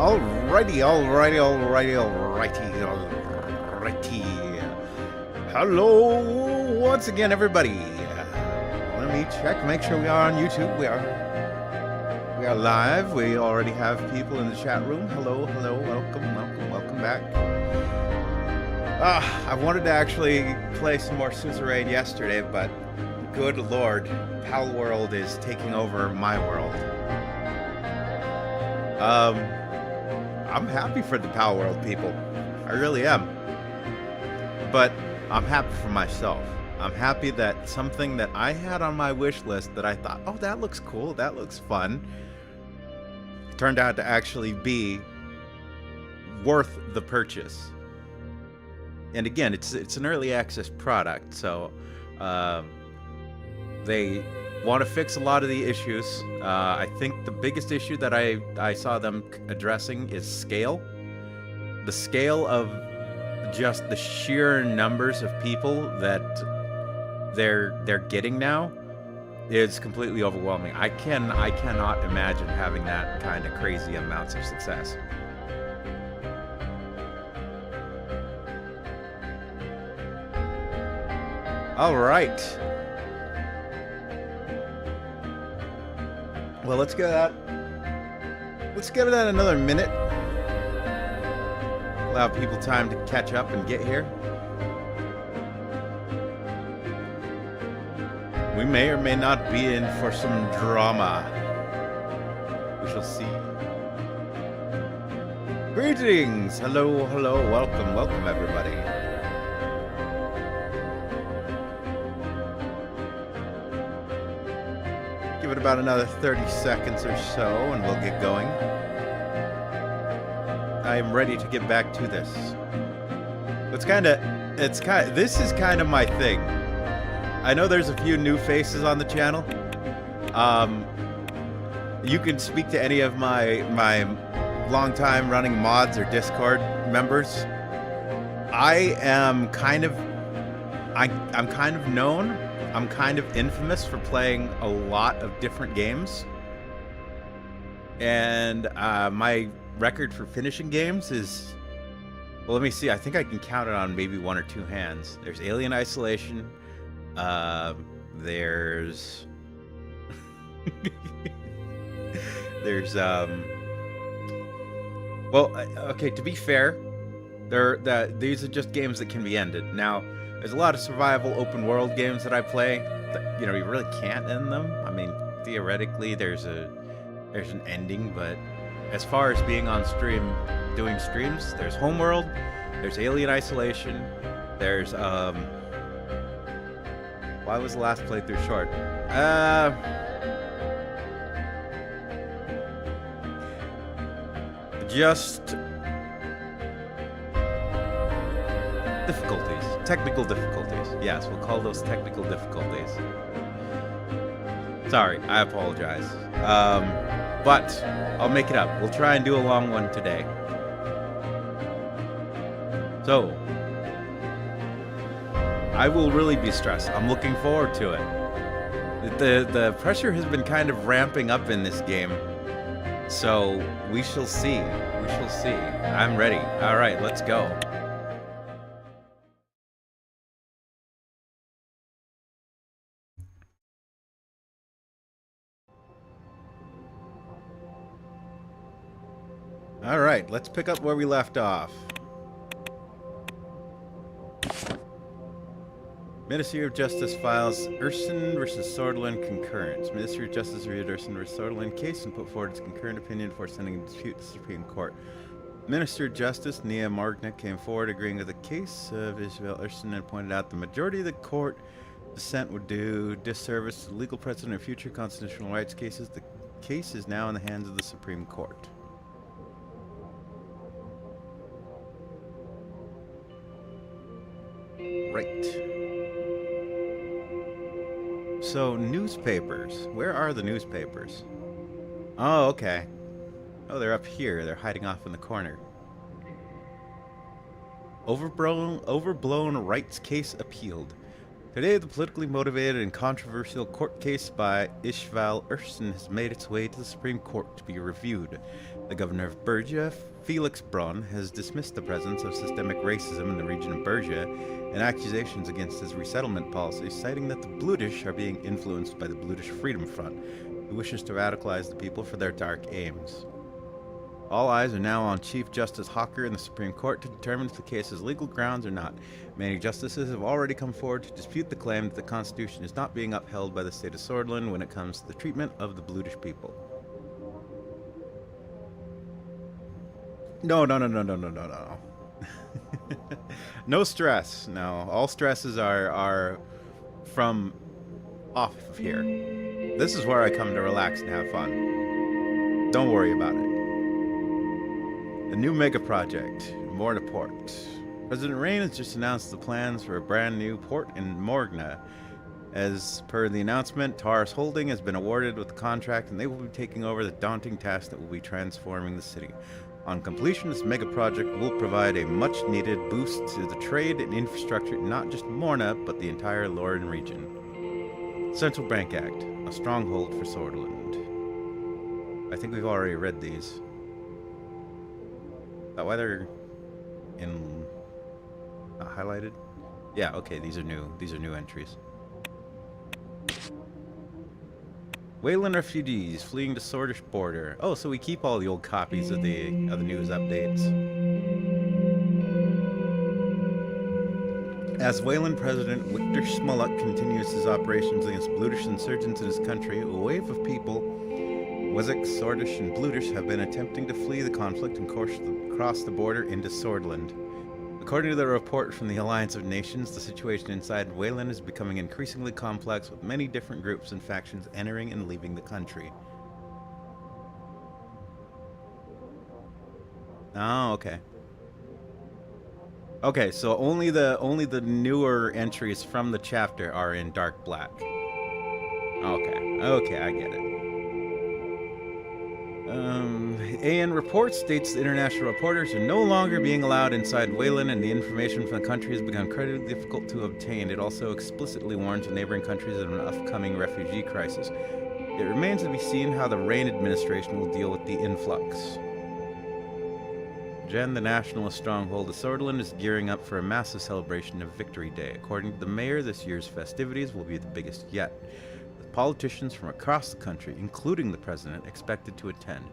Alrighty. Hello, once again, everybody. Let me check, make sure we are on YouTube. We are live. We already have people in the chat room. Hello, welcome back. I wanted to actually play some more Suzerain yesterday, but good lord, Pal World is taking over my world. I'm happy for the Pal World people. I really am. But I'm happy for myself. I'm happy that something that I had on my wish list that I thought, oh, that looks cool, that looks fun, turned out to actually be worth the purchase. And again, it's an early access product, so they want to fix a lot of the issues. I think the biggest issue that I saw them addressing is scale. The scale of just the sheer numbers of people that they're getting now is completely overwhelming. I cannot imagine having that kind of crazy amounts of success. All right. Well, let's give it another minute. Allow people time to catch up and get here. We may or may not be in for some drama. We shall see. Greetings! Hello, welcome everybody. Give it about another 30 seconds or so and we'll get going. I am ready to get back to this. This is kind of my thing. I know there's a few new faces on the channel. You can speak to any of my long-time running mods or Discord members. I'm kind of known. I'm kind of infamous for playing a lot of different games. And my record for finishing games is, well, let me see. I think I can count it on maybe one or two hands. There's Alien Isolation. There's well, okay, to be fair, these are just games that can be ended. Now, there's a lot of survival open world games that I play that, you really can't end them. I mean, theoretically there's an ending, but as far as being on stream, doing streams, there's Homeworld, there's Alien Isolation, there's why was the last playthrough short? Just difficulties, technical difficulties. Yes, we'll call those technical difficulties. Sorry, I apologize. But I'll make it up. We'll try and do a long one today. So, I will really be stressed. I'm looking forward to it. The pressure has been kind of ramping up in this game. So, we shall see. I'm ready. All right, let's go. All right, let's pick up where we left off. Ministry of Justice files Urson versus Sordelin concurrence. Ministry of Justice reviewed Urson versus Sordelin case and put forward its concurrent opinion before sending a dispute to the Supreme Court. Minister of Justice Nia Margna came forward agreeing with the case of Isabel Urson and pointed out the majority of the court dissent would do disservice to the legal precedent of future constitutional rights cases. The case is now in the hands of the Supreme Court. Right. So, newspapers. Where are the newspapers? Oh, okay. Oh, they're up here. They're hiding off in the corner. Overblown rights case appealed. Today, the politically motivated and controversial court case by Ishval Ersin has made its way to the Supreme Court to be reviewed. The governor of Bergia, Felix Braun, has dismissed the presence of systemic racism in the region of Bergia and accusations against his resettlement policy, citing that the Bludish are being influenced by the Bludish Freedom Front, who wishes to radicalize the people for their dark aims. All eyes are now on Chief Justice Hawker in the Supreme Court to determine if the case has legal grounds or not. Many justices have already come forward to dispute the claim that the Constitution is not being upheld by the state of Swordland when it comes to the treatment of the Bludish people. No. No stress. No, all stresses are from off of here. This is where I come to relax and have fun. Don't worry about it. A new mega project, more to port. President Rain has just announced the plans for a brand new port in Morgna. As per the announcement, Taurus Holding has been awarded with the contract and they will be taking over the daunting task that will be transforming the city. On completion, this mega project will provide a much-needed boost to the trade and infrastructure in not just Morna, but the entire Loren region. Central Bank Act, a stronghold for Swordland. I think we've already read these. Is that why they're in highlighted? Yeah, okay, these are new entries. Wayland refugees fleeing the Swordish border. Oh, so we keep all the old copies of the news updates. As Wayland President Victor Smollett continues his operations against Bludish insurgents in his country, a wave of people, Wessex, Swordish, and Bludish, have been attempting to flee the conflict and cross the border into Swordland. According to the report from the Alliance of Nations, the situation inside Wayland is becoming increasingly complex, with many different groups and factions entering and leaving the country. Oh, okay. Okay, so only the newer entries from the chapter are in dark black. Okay, I get it. AN report states that international reporters are no longer being allowed inside Wayland, and the information from the country has become incredibly difficult to obtain. It also explicitly warns the neighboring countries of an upcoming refugee crisis. It remains to be seen how the Rain administration will deal with the influx. Jen, the nationalist stronghold of Swordland, is gearing up for a massive celebration of Victory Day. According to the mayor, this year's festivities will be the biggest yet, with politicians from across the country, including the president, expected to attend.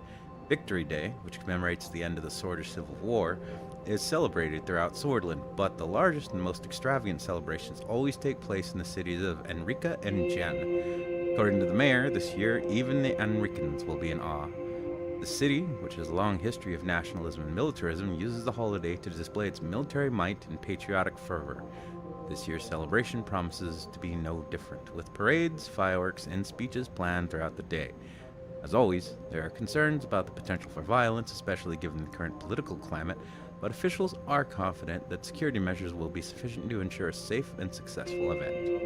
Victory Day, which commemorates the end of the Swordish Civil War, is celebrated throughout Swordland, but the largest and most extravagant celebrations always take place in the cities of Enrica and Jen. According to the mayor, this year, even the Enricans will be in awe. The city, which has a long history of nationalism and militarism, uses the holiday to display its military might and patriotic fervor. This year's celebration promises to be no different, with parades, fireworks, and speeches planned throughout the day. As always, there are concerns about the potential for violence, especially given the current political climate, but officials are confident that security measures will be sufficient to ensure a safe and successful event.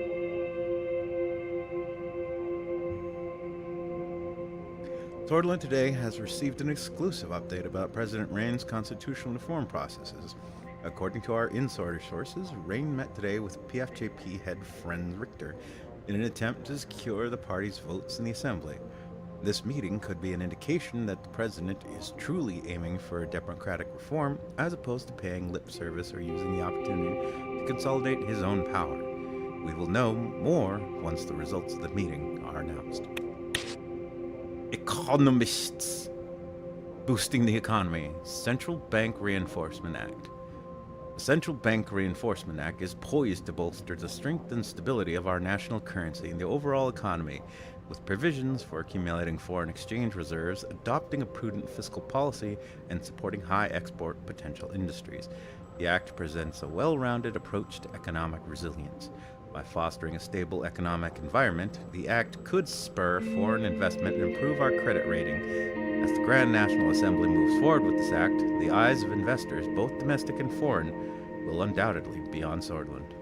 Swordland today has received an exclusive update about President Rain's constitutional reform processes. According to our in-Swordish sources, Rain met today with PFJP head Friend Richter in an attempt to secure the party's votes in the assembly. This meeting could be an indication that the president is truly aiming for a democratic reform, as opposed to paying lip service or using the opportunity to consolidate his own power. We will know more once the results of the meeting are announced. Economists. Boosting the economy. Central Bank Reinforcement Act. The Central Bank Reinforcement Act is poised to bolster the strength and stability of our national currency and the overall economy, with provisions for accumulating foreign exchange reserves, adopting a prudent fiscal policy, and supporting high export potential industries. The Act presents a well-rounded approach to economic resilience. By fostering a stable economic environment, the Act could spur foreign investment and improve our credit rating. As the Grand National Assembly moves forward with this Act, the eyes of investors, both domestic and foreign, will undoubtedly be on Swordland.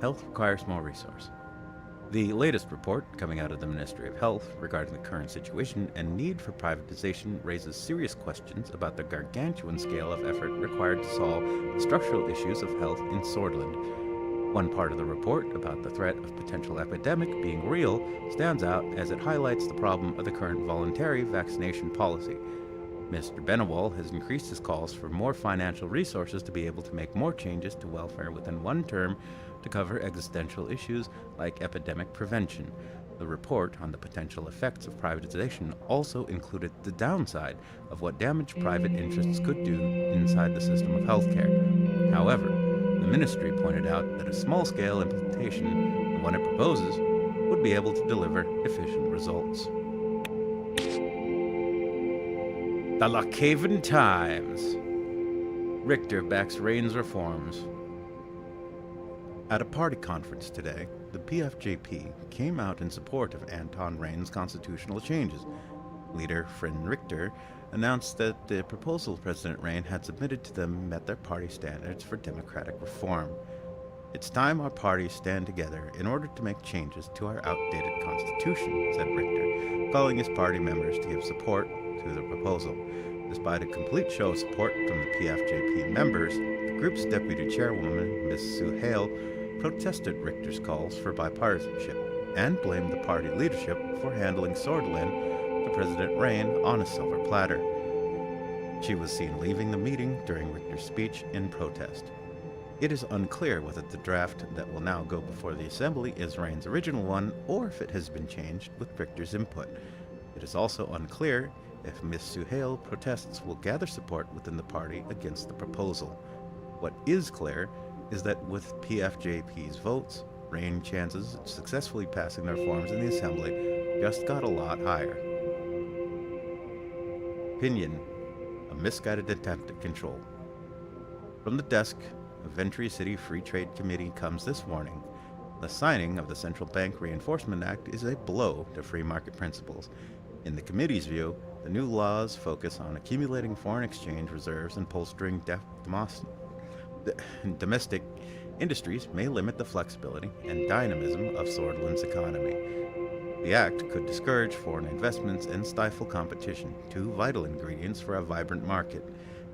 Health requires more resource. The latest report coming out of the Ministry of Health regarding the current situation and need for privatization raises serious questions about the gargantuan scale of effort required to solve the structural issues of health in Swordland. One part of the report about the threat of potential epidemic being real stands out as it highlights the problem of the current voluntary vaccination policy. Mr. Benewall has increased his calls for more financial resources to be able to make more changes to welfare within one term to cover existential issues like epidemic prevention. The report on the potential effects of privatization also included the downside of what damage private interests could do inside the system of healthcare. However, the ministry pointed out that a small-scale implementation, the one it proposes, would be able to deliver efficient results. The Lockhaven Times. Richter backs Rain's reforms. At a party conference today, the PFJP came out in support of Anton Rain's constitutional changes. Leader Frin Richter announced that the proposal President Rain had submitted to them met their party standards for democratic reform. It's time our parties stand together in order to make changes to our outdated constitution, said Richter, calling his party members to give support to the proposal. Despite a complete show of support from the PFJP members, the group's deputy chairwoman, Ms. Sue Hale, protested Richter's calls for bipartisanship and blamed the party leadership for handling Sordlin to President Rain on a silver platter. She was seen leaving the meeting during Richter's speech in protest. It is unclear whether the draft that will now go before the Assembly is Rain's original one or if it has been changed with Richter's input. It is also unclear if Ms. Suhail protests will gather support within the party against the proposal. What is clear is that with PFJP's votes, Rain chances of successfully passing the reforms in the Assembly just got a lot higher. Opinion: a misguided attempt at control. From the desk of Ventry City Free Trade Committee comes this warning. The signing of the Central Bank Reinforcement Act is a blow to free market principles. In the committee's view, the new laws focus on accumulating foreign exchange reserves and bolstering domestic industries may limit the flexibility and dynamism of Sordlin's economy. The act could discourage foreign investments and stifle competition, two vital ingredients for a vibrant market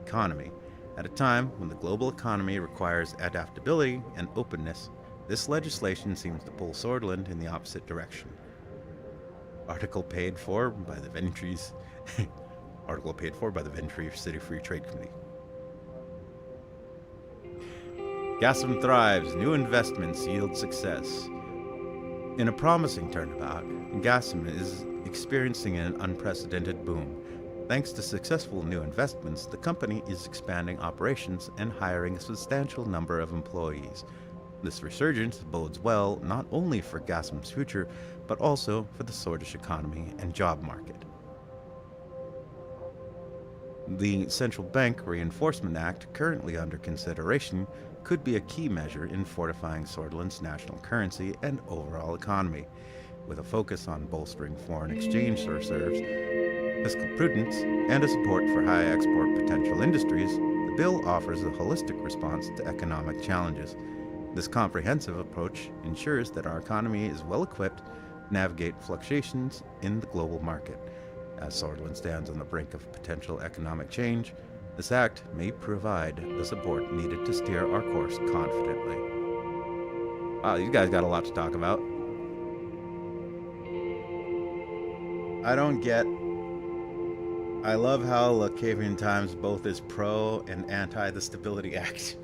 economy. At a time when the global economy requires adaptability and openness, this legislation seems to pull Sordlin in the opposite direction. Article paid for by the Ventry City Free Trade Committee. Gassam thrives. New investments yield success. In a promising turnabout, Gassam is experiencing an unprecedented boom. Thanks to successful new investments, the company is expanding operations and hiring a substantial number of employees. This resurgence bodes well not only for Gassam's future, but also for the Swedish economy and job market. The Central Bank Reinforcement Act, currently under consideration, could be a key measure in fortifying Sordlin's national currency and overall economy. With a focus on bolstering foreign exchange reserves, fiscal prudence, and a support for high export potential industries, the bill offers a holistic response to economic challenges. This comprehensive approach ensures that our economy is well equipped to navigate fluctuations in the global market. As Sordlin stands on the brink of potential economic change, this act may provide the support needed to steer our course confidently. Wow, you guys got a lot to talk about. I love how Lockhaven Times both is pro and anti the Stability Act.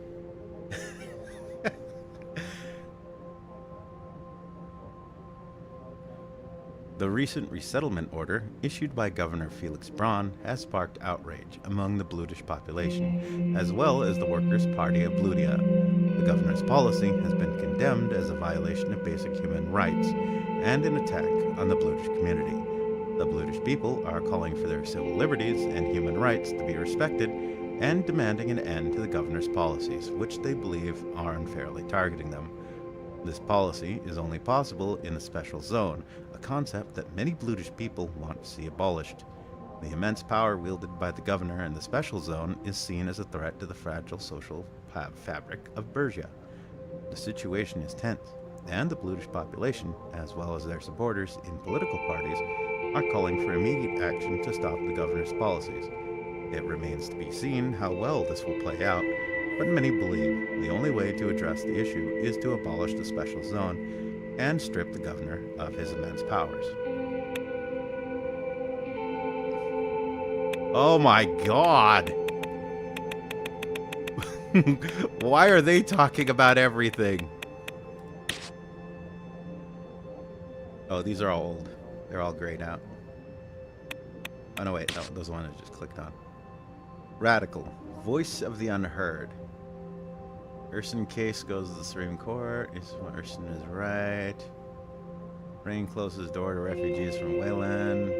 The recent resettlement order issued by Governor Felix Braun has sparked outrage among the Bludish population, as well as the Workers' Party of Bludia. The governor's policy has been condemned as a violation of basic human rights and an attack on the Bludish community. The Bludish people are calling for their civil liberties and human rights to be respected and demanding an end to the governor's policies, which they believe are unfairly targeting them. This policy is only possible in a special zone, a concept that many Bludish people want to see abolished. The immense power wielded by the governor in the special zone is seen as a threat to the fragile social fabric of Bergia. The situation is tense, and the Bludish population, as well as their supporters in political parties, are calling for immediate action to stop the governor's policies. It remains to be seen how well this will play out. but many believe the only way to address the issue is to abolish the special zone and strip the governor of his immense powers. Oh my god! Why are they talking about everything? Oh, these are all old. They're all grayed out. Oh no, wait, no, those are the ones I just clicked on. Radical. Voice of the unheard. Urson case goes to the Supreme Court. Urson is right. Rain closes door to refugees from Wayland.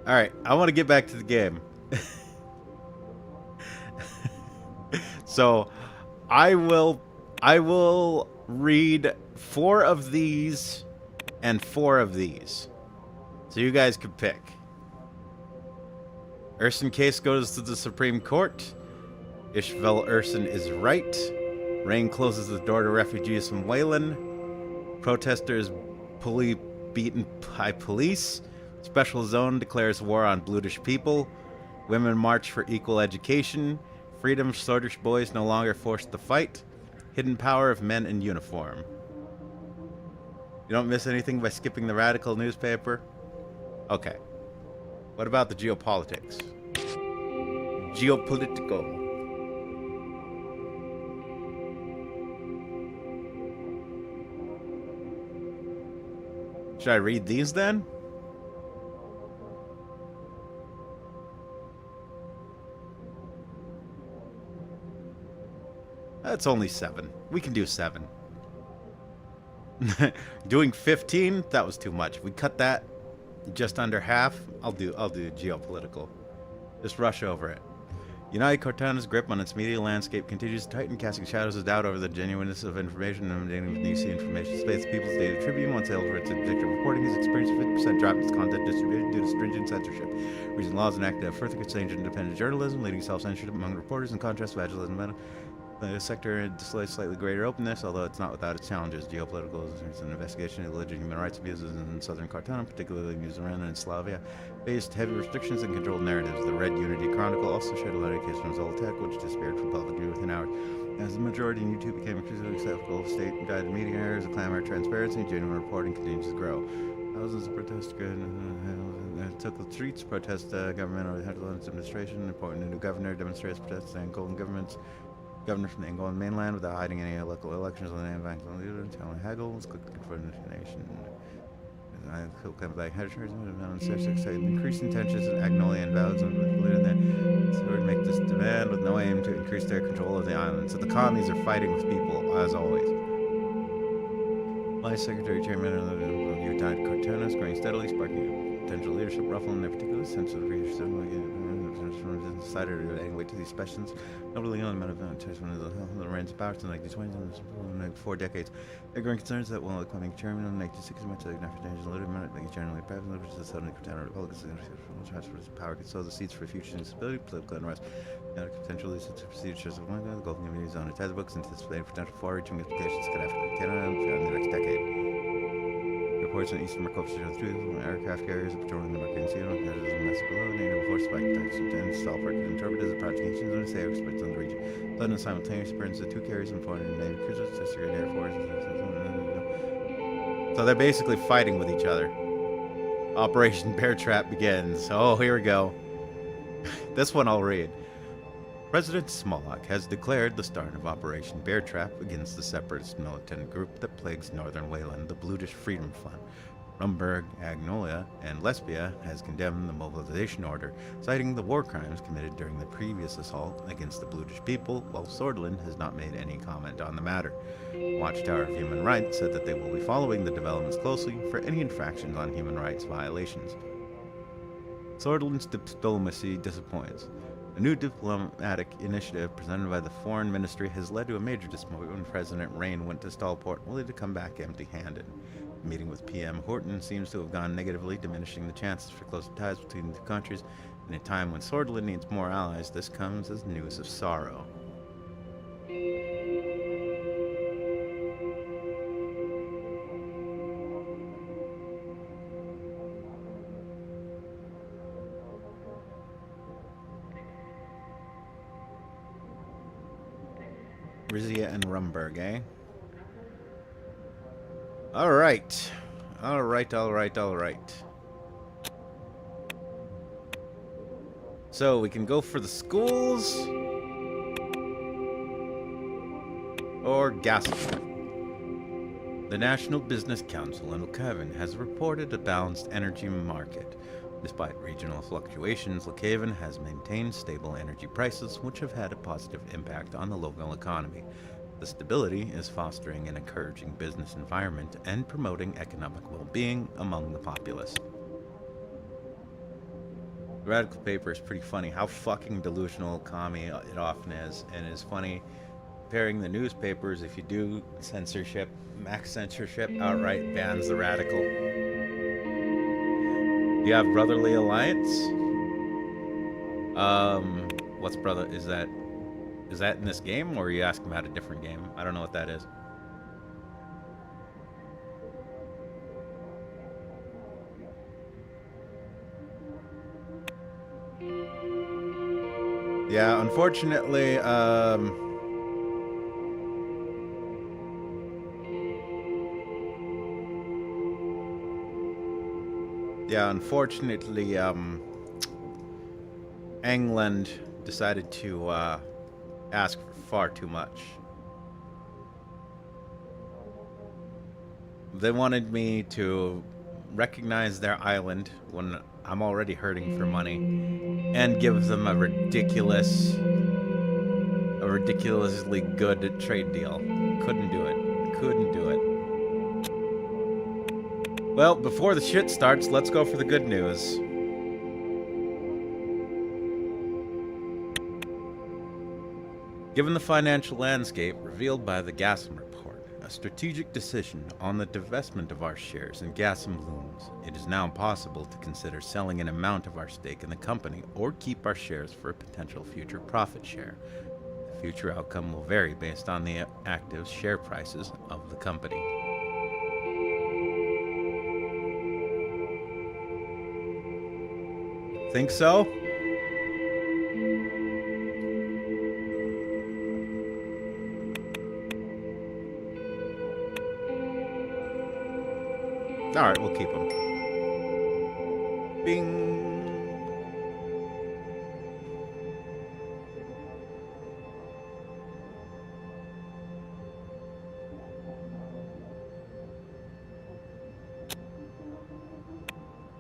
Alright, I want to get back to the game. So, I will read 4 of these and 4 of these. So you guys can pick. Urson case goes to the Supreme Court. Ishvel Urson is right. Rain closes the door to refugees from Wayland. Protesters beaten by police. Special zone declares war on Blutish people. Women march for equal education. Freedom, Swordfish boys no longer forced to fight. Hidden power of men in uniform. You don't miss anything by skipping the radical newspaper? Okay. What about the geopolitics? Geopolitical. Should I read these then? That's only 7. We can do 7. Doing 15, that was too much. We cut that just under half. I'll do geopolitical. Just rush over it. United Cortana's grip on its media landscape continues to tighten, casting shadows of doubt over the genuineness of information and emanating from DC information space. The People's Daily Tribune, once hailed for its objective reporting, has experienced a 50% drop in its content distribution due to stringent censorship. Recent laws enacted have further constrained independent journalism, leading self-censorship among reporters. In contrast, vaginism the sector displays slightly greater openness, although it's not without its challenges. Geopolitical is an investigation of alleged human rights abuses in southern Cortana, particularly in Suzerain and Slavia, faced heavy restrictions and controlled narratives. The Red Unity Chronicle also shared a letter case from Zoltek, which disappeared from public view within hours. As the majority in YouTube became increasingly skeptical of state-guided media areas, the clamor, transparency, and genuine reporting continues to grow. Thousands of protesters took the streets, protest government over the Headlands administration, appointing a new governor, demonstrators protest the Angolan governor from the Angolan mainland without hiding any local elections on the name of Angolan leader, telling Hagel, was clicked for the nation. Increasing tensions in Agnolia and Valles included there. So would make this demand with no aim to increase their control of the island. So the colonies are fighting with people, as always. Vice Secretary Chairman of the United Cortana is growing steadily, sparking potential leadership ruffle in their particular sense of leadership. Decided to anyway to these questions. Nobly on the amount of attachment of the reins of power in like the 20s and 4 decades. They're growing concerns that while becoming chairman in 1960s, much like African a little minute, making generally private, which is the Southern Cortana Republic, transfer power could sow the seeds for future instability, political unrest, and potential leads to procedures of one the Gulf Community's own test books, anticipating potential far-reaching implications could have Cortana in the next decade. Reports on Eastern Marcos show through aircraft carriers patrolling the American Sea, and the mess below, native force by protection and Stalford could interpret as a project ancient zone to say experts on the region. Sudden and simultaneous appearance of 2 carriers and 4 Navy cruisers, Suzerain Air Force. So they're basically fighting with each other. Operation Bear Trap begins. Oh, here we go. This one I'll read. President Smolak has declared the start of Operation Bear Trap against the separatist militant group that plagues northern Wayland, the Blutish Freedom Front. Rumberg, Agnolia, and Lesbia has condemned the mobilization order, citing the war crimes committed during the previous assault against the Blutish people, while Swordland has not made any comment on the matter. Watchtower of Human Rights said that they will be following the developments closely for any infractions on human rights violations. Swordland's diplomacy disappoints. A new diplomatic initiative presented by the Foreign Ministry has led to a major disappointment when President Rain went to Stallport, only to come back empty-handed. The meeting with PM Horton seems to have gone negatively, diminishing the chances for closer ties between the two countries. In a time when Swordland needs more allies, this comes as news of sorrow. Rizia and Rumberg, eh? Alright. Alright. So we can go for the schools or Gasoline. The National Business Council in Lukaven has reported a balanced energy market. Despite regional fluctuations, Lukaven has maintained stable energy prices, which have had a positive impact on the local economy. The stability is fostering an encouraging business environment and promoting economic well-being among the populace. The Radical paper is pretty funny. How fucking delusional commie it often is, and it's funny comparing the newspapers. If you do censorship, max censorship outright bans the Radical. Do you have Brotherly Alliance? What's brother? Is that in this game, or are you asking about a different game? I don't know what that is. Yeah, unfortunately, England decided to ask for far too much. They wanted me to recognize their island when I'm already hurting for money, and give them a ridiculously good trade deal. Couldn't do it. Well, before the shit starts, let's go for the good news. Given the financial landscape revealed by the Gassam report, a strategic decision on the divestment of our shares in Gassam looms, it is now possible to consider selling an amount of our stake in the company or keep our shares for a potential future profit share. The future outcome will vary based on the active share prices of the company. Think so? Alright, we'll keep them. Bing!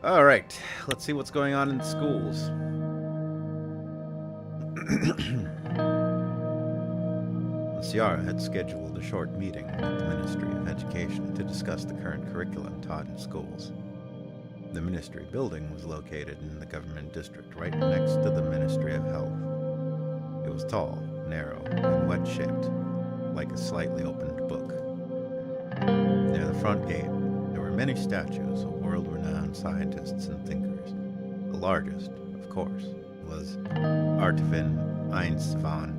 Alright, let's see what's going on in schools. Ciara had scheduled a short meeting with the Ministry of Education to discuss the current curriculum taught in schools. The ministry building was located in the government district right next to the Ministry of Health. It was tall, narrow, and wedge-shaped, like a slightly opened book. Near the front gate, there were many statues of world-renowned scientists and thinkers. The largest, of course, was Artevin Einstein,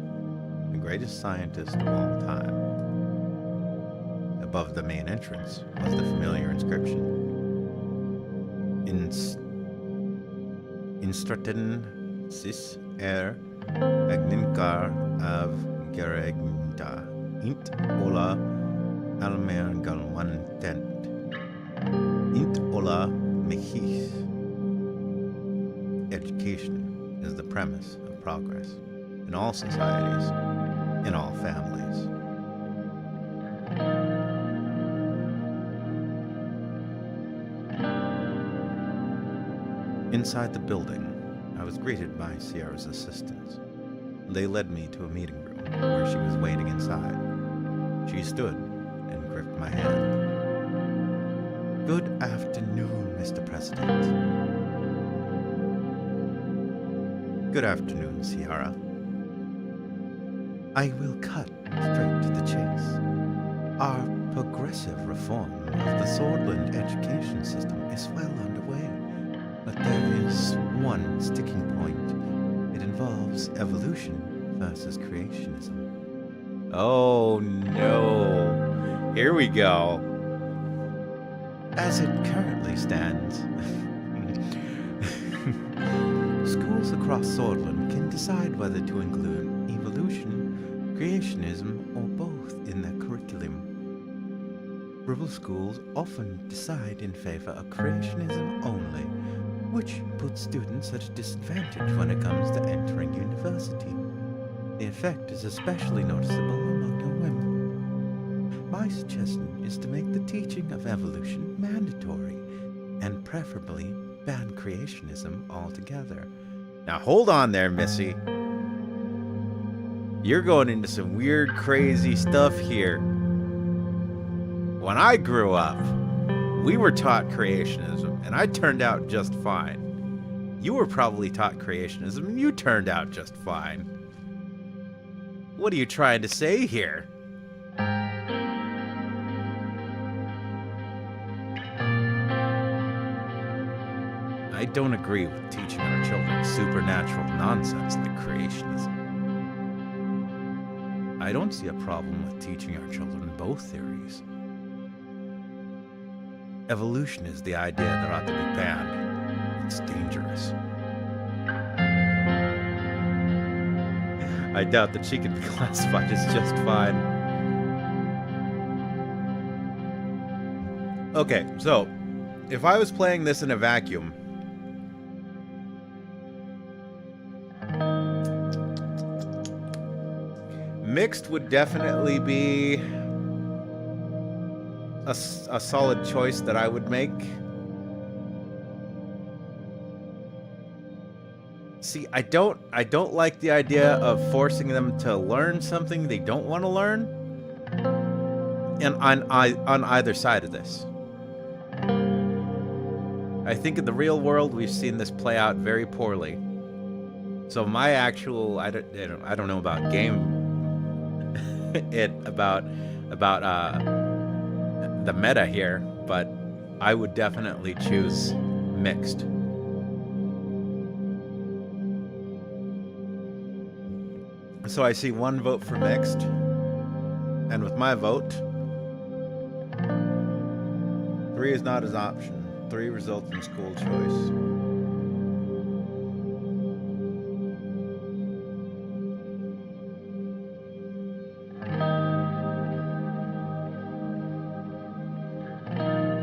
the greatest scientist of all time. Above the main entrance was the familiar inscription, Instraten sis agninkar av geregta int ola almer galwantent int ola mechis. Education is the premise of progress in all societies, in all families. Inside the building, I was greeted by Ciara's assistants. They led me to a meeting room where she was waiting inside. She stood and gripped my hand. Good afternoon, Mr. President. Good afternoon, Ciara. I will cut straight to the chase. Our progressive reform of the Swordland education system is well underway, but there is one sticking point. It involves evolution versus creationism. Oh no. Here we go. As it currently stands, schools across Swordland can decide whether to include evolution, creationism, or both in their curriculum. Rural schools often decide in favor of creationism only, which puts students at a disadvantage when it comes to entering university. The effect is especially noticeable among young women. My suggestion is to make the teaching of evolution mandatory, and preferably ban creationism altogether. Now hold on there, Missy. You're going into some weird, crazy stuff here. When I grew up, we were taught creationism, and I turned out just fine. You were probably taught creationism, and you turned out just fine. What are you trying to say here? I don't agree with teaching our children supernatural nonsense like creationism. I don't see a problem with teaching our children both theories. Evolution is the idea that ought to be banned. It's dangerous. I doubt that she can be classified as just fine. Okay, so if I was playing this in a vacuum, mixed would definitely be a solid choice that I would make. See, I don't like the idea of forcing them to learn something they don't want to learn. And on either side of this, I think in the real world we've seen this play out very poorly. So my actual I don't know about game about the meta here, but I would definitely choose mixed. So I see one vote for mixed, and with my vote, 3 is not an option. 3 results in school choice.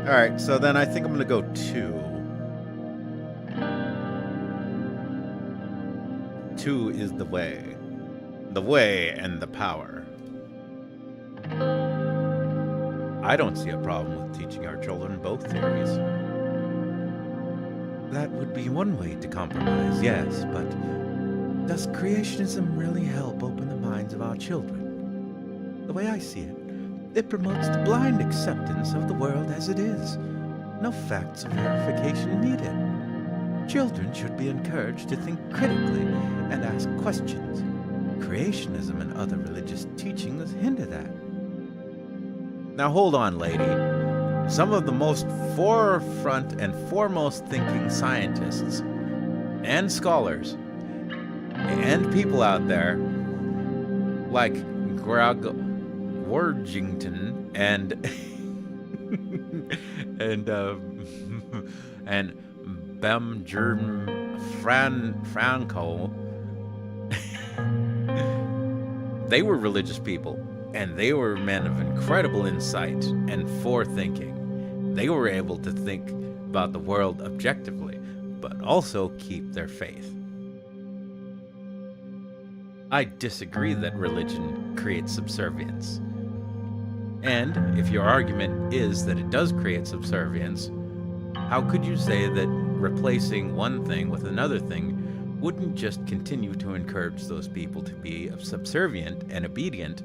Alright, so then I think I'm going to go 2. 2 is the way. The way and the power. I don't see a problem with teaching our children both theories. That would be one way to compromise, yes, but does creationism really help open the minds of our children? The way I see it, it promotes the blind acceptance of the world as it is. No facts or verification needed. Children should be encouraged to think critically and ask questions. Creationism and other religious teachings hinder that. Now hold on, lady. Some of the most forefront and foremost thinking scientists and scholars and people out there like Worthington and and Benjamin Franco, they were religious people, and they were men of incredible insight and forethinking. They were able to think about the world objectively, but also keep their faith. I disagree that religion creates subservience. And if your argument is that it does create subservience, how could you say that replacing one thing with another thing wouldn't just continue to encourage those people to be subservient and obedient,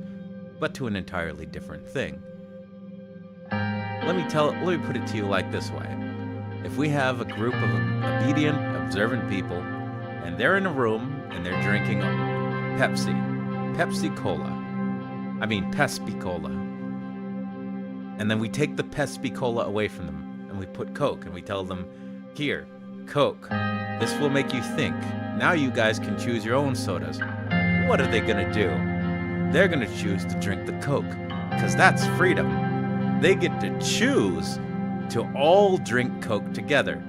but to an entirely different thing? Let me put it to you like this way. If we have a group of obedient, observant people, and they're in a room and they're drinking Pepsi Cola, and then we take the Pepsi Cola away from them, and we put Coke, and we tell them, here, Coke, this will make you think. Now you guys can choose your own sodas. What are they gonna do? They're gonna choose to drink the Coke, because that's freedom. They get to choose to all drink Coke together.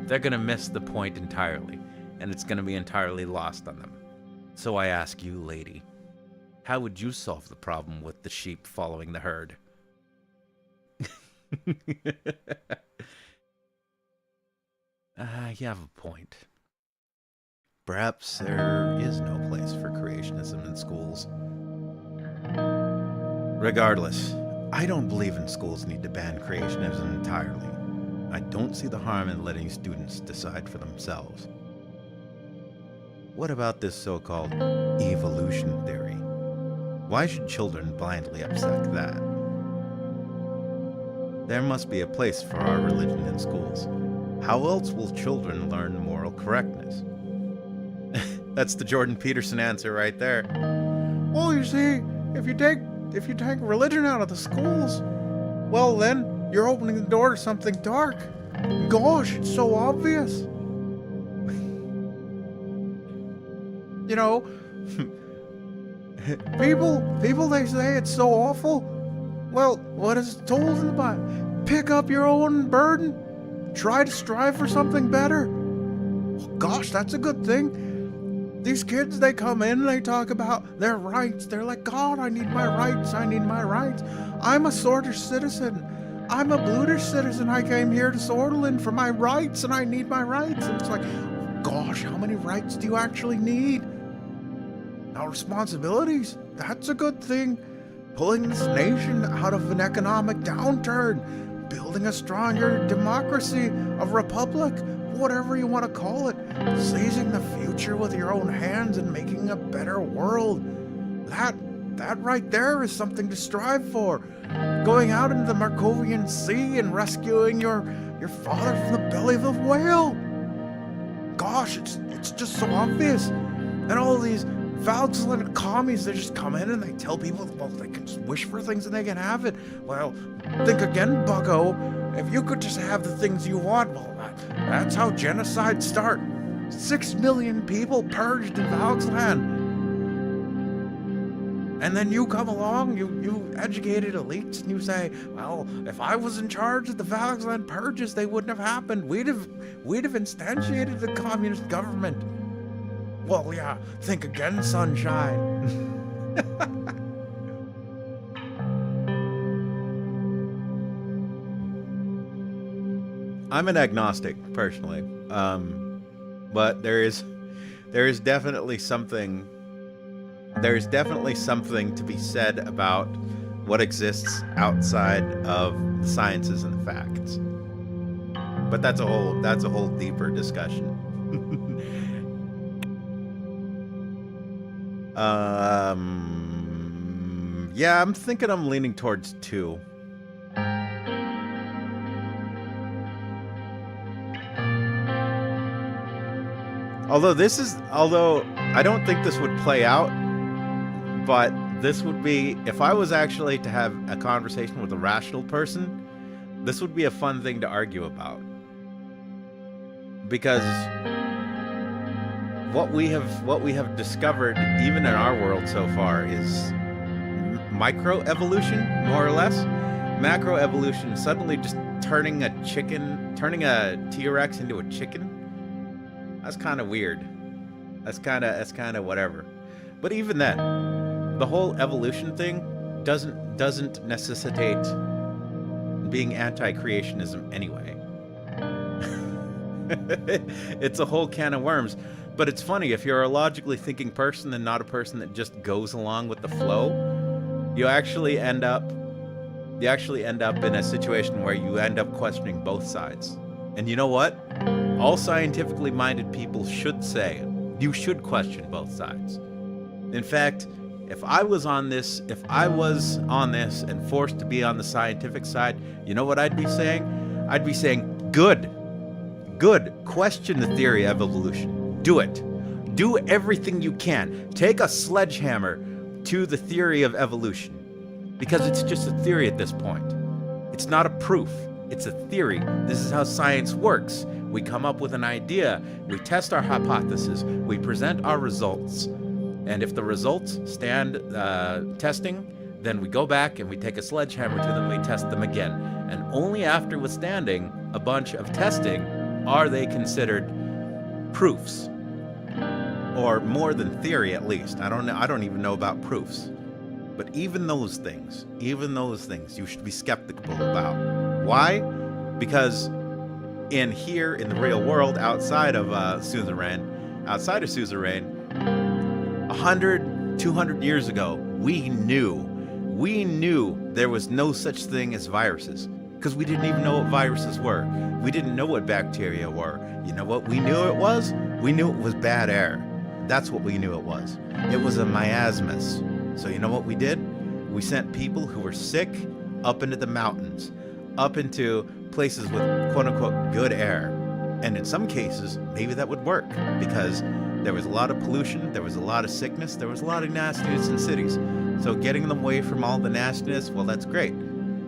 They're gonna miss the point entirely, and it's gonna be entirely lost on them. So I ask you, lady, How would you solve the problem with the sheep following the herd? You have a point. Perhaps there is no place for creationism in schools. Regardless, I don't believe in schools need to ban creationism entirely. I don't see the harm in letting students decide for themselves. What about this so-called evolution theory? Why should children blindly accept that? There must be a place for our religion in schools. How else will children learn moral correctness? That's the Jordan Peterson answer right there. Well, you see, if you take religion out of the schools, well then you're opening the door to something dark. Gosh, it's so obvious. You know, people they say it's so awful. Well, what is it told in the Bible? Pick up your own burden. Try to strive for something better. Oh, gosh, that's a good thing. These kids, they come in and they talk about their rights. They're like, God, I need my rights. I need my rights. I'm a Sortish citizen. I'm a Blutish citizen. I came here to Sortland for my rights and I need my rights. And it's like, gosh, how many rights do you actually need? Now, responsibilities, that's a good thing. Pulling this nation out of an economic downturn, building a stronger democracy, a republic, whatever you want to call it, seizing the future with your own hands and making a better world. That right there is something to strive for. Going out into the Markovian Sea and rescuing your father from the belly of the whale. Gosh, it's just so obvious. And all these Valtzland commies, they just come in and they tell people, well, they can just wish for things and they can have it. Well, think again, bucko. If you could just have the things you want, well, that's how genocides start. 6 million people purged in Valtzland. And then you come along, you educated elites, and you say, well, if I was in charge of the Valtzland purges, they wouldn't have happened. We'd have instantiated the communist government. Well, yeah, think again, sunshine. I'm an agnostic, personally. But there is definitely something to be said about what exists outside of the sciences and the facts. But that's a whole deeper discussion. Yeah, I'm thinking I'm leaning towards 2. Although I don't think this would play out, but this would be, if I was actually to have a conversation with a rational person, this would be a fun thing to argue about. Because what we have discovered, even in our world so far, is microevolution, more or less. Macroevolution, suddenly just turning a T-Rex into a chicken. That's kind of weird. That's kind of whatever. But even then, the whole evolution thing doesn't necessitate being anti-creationism anyway. It's a whole can of worms. But it's funny, if you're a logically thinking person and not a person that just goes along with the flow, you actually end up in a situation where you end up questioning both sides. And you know what? All scientifically minded people should say, you should question both sides. In fact, if I was on this and forced to be on the scientific side, you know what I'd be saying? I'd be saying, good, question the theory of evolution. Do it. Do everything you can. Take a sledgehammer to the theory of evolution. Because it's just a theory at this point. It's not a proof. It's a theory. This is how science works. We come up with an idea, we test our hypothesis, we present our results, and if the results stand testing, then we go back and we take a sledgehammer to them, we test them again. And only after withstanding a bunch of testing are they considered proofs. Or more than theory, at least. I don't even know about proofs. But even those things, you should be skeptical about. Why? Because in the real world, outside of Suzerain, 100, 200 years ago, we knew there was no such thing as viruses, because we didn't even know what viruses were. We didn't know what bacteria were. You know what we knew it was? We knew it was bad air. That's what we knew it was. It was a miasmus. So you know what we did? We sent people who were sick up into the mountains, up into places with quote-unquote good air. And in some cases, maybe that would work, because there was a lot of pollution, there was a lot of sickness, there was a lot of nastiness in cities. So getting them away from all the nastiness, well, that's great.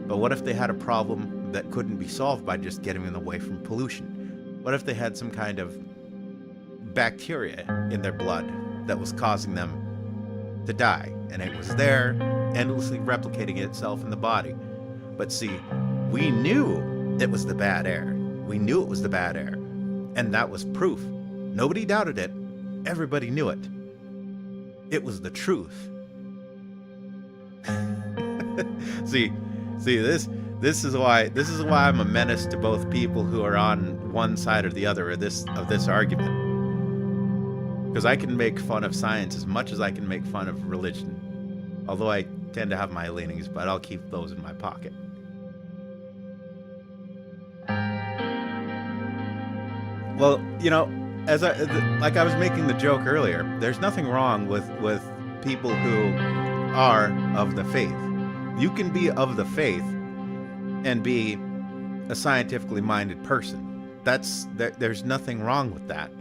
But what if they had a problem that couldn't be solved by just getting them away from pollution? What if they had some kind of bacteria in their blood that was causing them to die, and it was there, endlessly replicating itself in the body? But see, we knew it was the bad air. We knew it was the bad air. And that was proof. Nobody doubted it. Everybody knew it. It was the truth. See, this is why I'm a menace to both people who are on one side or the other of this argument. Because I can make fun of science as much as I can make fun of religion. Although I tend to have my leanings, but I'll keep those in my pocket. Well, you know, like I was making the joke earlier, there's nothing wrong with people who are of the faith. You can be of the faith and be a scientifically minded person. There's nothing wrong with that.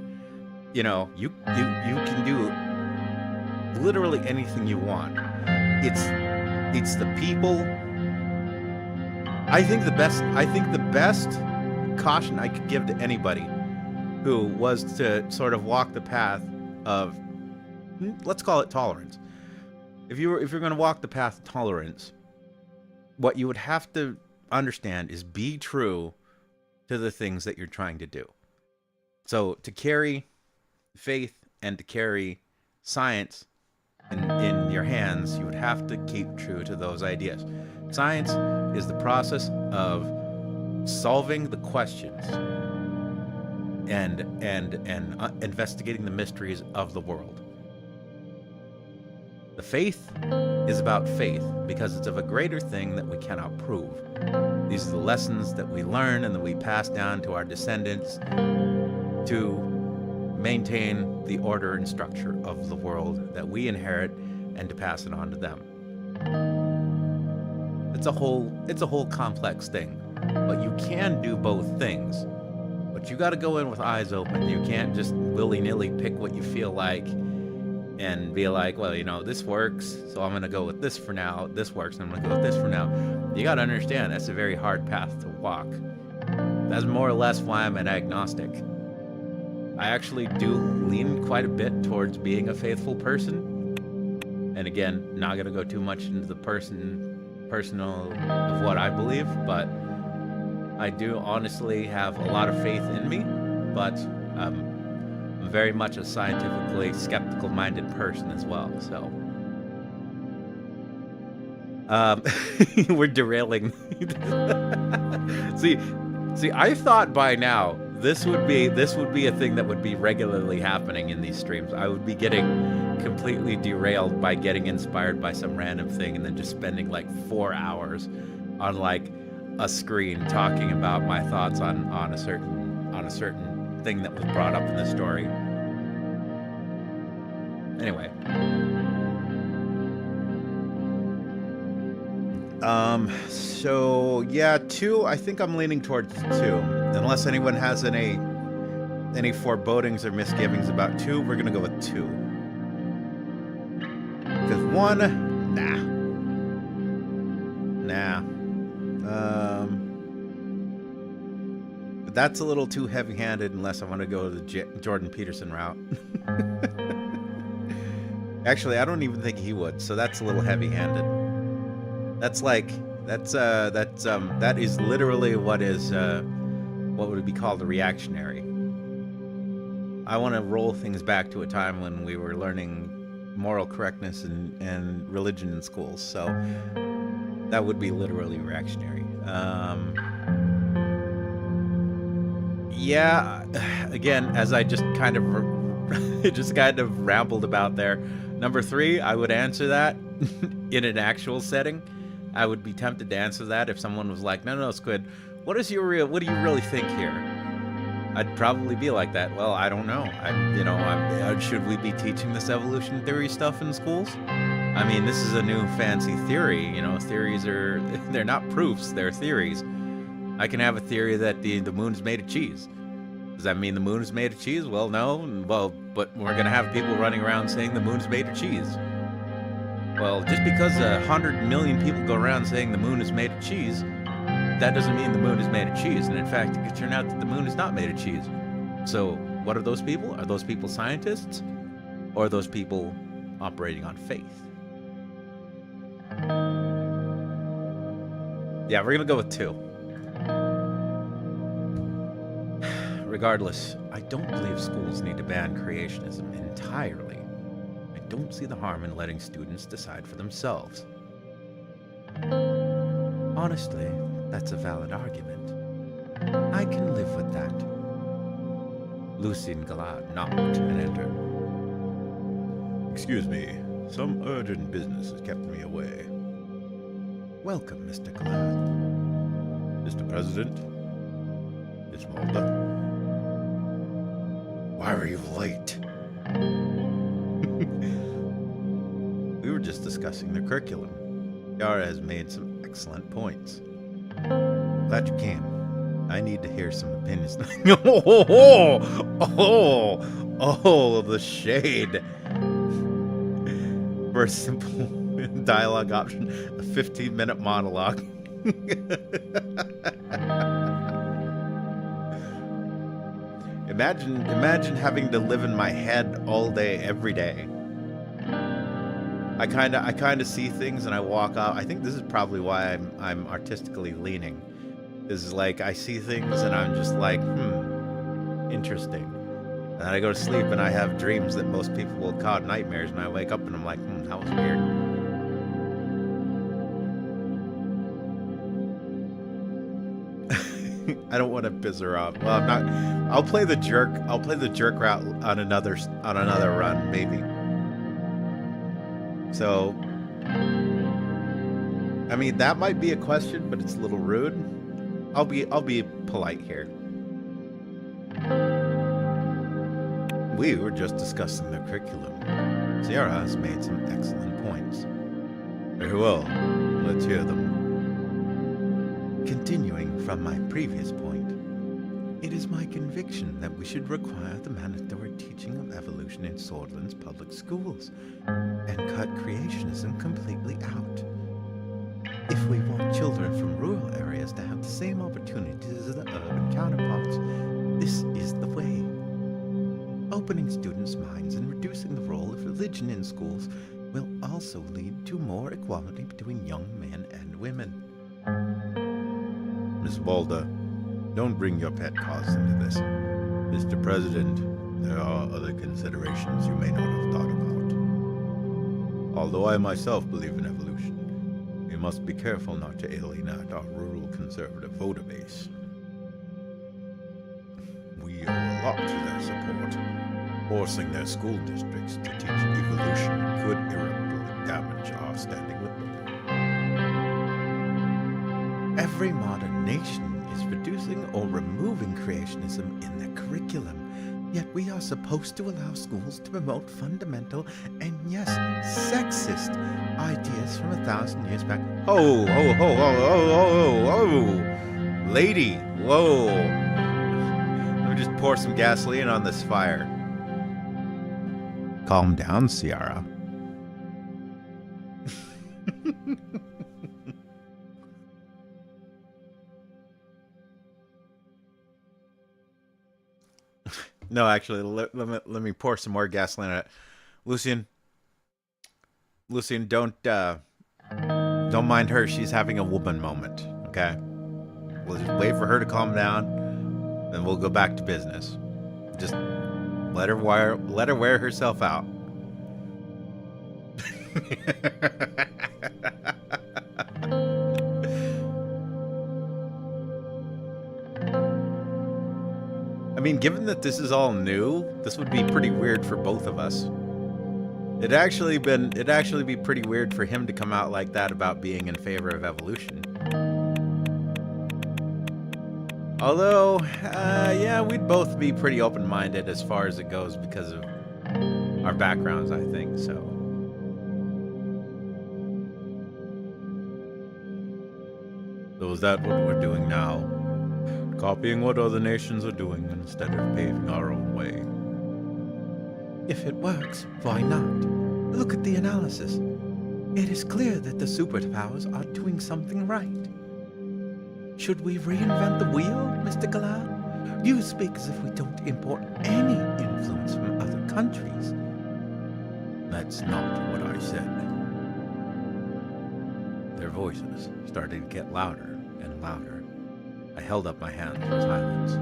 You know, you can do literally anything you want. It's the people. I think the best caution I could give to anybody who was to sort of walk the path of, let's call it tolerance. If you're going to walk the path of tolerance, what you would have to understand is be true to the things that you're trying to do. So to carry faith and to carry science in your hands, you would have to keep true to those ideas. Science is the process of solving the questions and investigating the mysteries of the world. The faith is about faith because it's of a greater thing that we cannot prove. These are the lessons that we learn and that we pass down to our descendants to maintain the order and structure of the world that we inherit and to pass it on to them. It's a whole complex thing, but you can do both things. But you got to go in with eyes open. You can't just willy-nilly pick what you feel like and be like, well, you know, this works, so I'm going to go with this for now. This works, and I'm going to go with this for now. You got to understand, that's a very hard path to walk. That's more or less why I'm an agnostic. I actually do lean quite a bit towards being a faithful person. And again, not going to go too much into the personal of what I believe, but I do honestly have a lot of faith in me, but I'm very much a scientifically skeptical-minded person as well, so. We're derailing. See, I thought by now this would be a thing that would be regularly happening in these streams. I would be getting completely derailed by getting inspired by some random thing and then just spending like 4 hours on like a screen talking about my thoughts on a certain thing that was brought up in the story. Anyway. So yeah, 2, I think I'm leaning towards 2. Unless anyone has any forebodings or misgivings about 2, we're gonna go with 2. Because 1, nah. But that's a little too heavy-handed unless I want to go the Jordan Peterson route. Actually, I don't even think he would, so that's a little heavy-handed. That is literally what would be called a reactionary. I want to roll things back to a time when we were learning moral correctness and religion in schools. So that would be literally reactionary. Yeah, again, as I just kind of rambled about there. Number 3, I would answer that in an actual setting. I would be tempted to answer that if someone was like, "No, Squid, what do you really think here?" I'd probably be like that. Well, I don't know. Should we be teaching this evolution theory stuff in schools? I mean, this is a new fancy theory. Theories they're not proofs, they're theories. I can have a theory that the moon's made of cheese. Does that mean the moon is made of cheese? Well, no. Well, but we're going to have people running around saying the moon's made of cheese. Well, just because 100 million people go around saying the moon is made of cheese, that doesn't mean the moon is made of cheese. And in fact, it could turn out that the moon is not made of cheese. So what are those people? Are those people scientists? Or are those people operating on faith? Yeah, we're going to go with 2. Regardless, I don't believe schools need to ban creationism entirely. I don't see the harm in letting students decide for themselves. Honestly, that's a valid argument. I can live with that. Lucien Galad knocked and entered. Excuse me, some urgent business has kept me away. Welcome, Mr. Galad. Mr. President? Miss Mulder? Why are you late? We were just discussing the curriculum. Yara has made some excellent points. Glad you came. I need to hear some opinions. Oh, the shade. For a simple dialogue option, a 15-minute monologue. Imagine having to live in my head all day, every day. I kind of see things and I walk out. I think this is probably why I'm artistically leaning. Is like I see things and I'm just like, interesting. And then I go to sleep and I have dreams that most people will call nightmares, and I wake up and I'm like, that was weird. I don't want to piss her off. Well, I'm not. I'll play the jerk route on another run, maybe. So, I mean, that might be a question, but it's a little rude. I'll be polite here. We were just discussing the curriculum. Sierra has made some excellent points. Very well. Let's hear them. Continuing from my previous point, it is my conviction that we should require the mandatory teaching of evolution in Swordland's public schools and cut creationism completely out. If we want children from rural areas to have the same opportunities as their urban counterparts, this is the way. Opening students' minds and reducing the role of religion in schools will also lead to more equality between young men and women. Miss Mulder, don't bring your pet cause into this. Mr. President, there are other considerations you may not have thought about. Although I myself believe in evolution, we must be careful not to alienate our rural conservative voter base. We owe a lot to their support. Forcing their school districts to teach evolution could irreparably damage our standing with them. Every modern nation is reducing or removing creationism in their curriculum, yet we are supposed to allow schools to promote fundamental and, yes, sexist ideas from 1,000 years back. Oh, lady, whoa. Let me just pour some gasoline on this fire. Calm down, Ciara. No, actually, let me pour some more gasoline on it. Lucien, don't mind her. She's having a woman moment. Okay, we'll just wait for her to calm down, then we'll go back to business. Just let her wear herself out. I mean, given that this is all new, this would be pretty weird for both of us. It'd actually be pretty weird for him to come out like that about being in favor of evolution. Although, yeah, we'd both be pretty open-minded as far as it goes because of our backgrounds, I think, so. So is that what we're doing now? Copying what other nations are doing instead of paving our own way? If it works, why not? Look at the analysis. It is clear that the superpowers are doing something right. Should we reinvent the wheel, Mr. Galah? You speak as if we don't import any influence from other countries. That's not what I said. Their voices started to get louder and louder. I held up my hand for silence.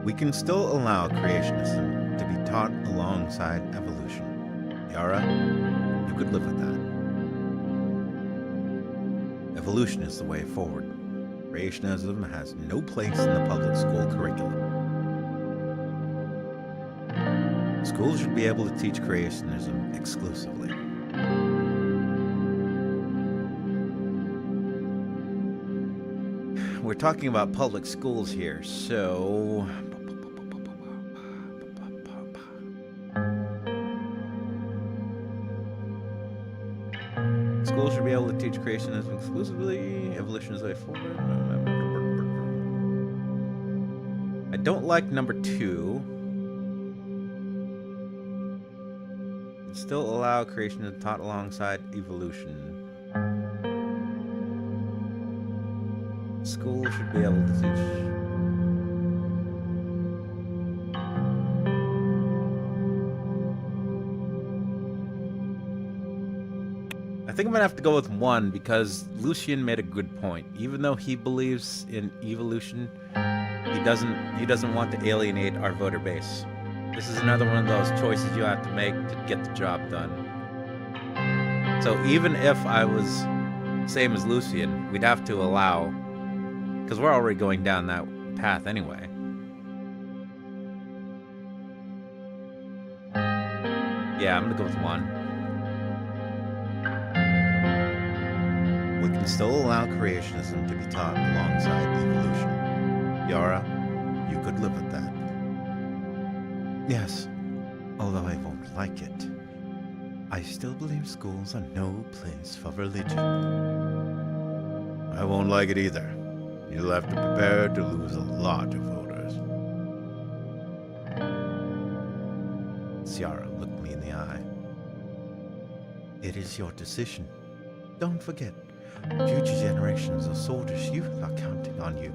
We can still allow creationism to be taught alongside evolution. Yara, you could live with that. Evolution is the way forward. Creationism has no place in the public school curriculum. Schools should be able to teach creationism exclusively. We're talking about public schools here, so... Schools should be able to teach creationism exclusively. Evolution is the way forward. I don't like number 2. Still allow creationism taught alongside evolution. School should be able to teach. I think I'm gonna have to go with 1 because Lucien made a good point. Even though he believes in evolution, he doesn't want to alienate our voter base. This is another one of those choices you have to make to get the job done. So even if I was same as Lucien, we'd have to allow, because we're already going down that path anyway. Yeah, I'm gonna go with 1. We can still allow creationism to be taught alongside evolution. Yara, you could live with that. Yes, although I won't like it. I still believe schools are no place for religion. I won't like it either. You'll have to prepare to lose a lot of voters. Ciara looked me in the eye. It is your decision. Don't forget, future generations of soldiers' youth are counting on you.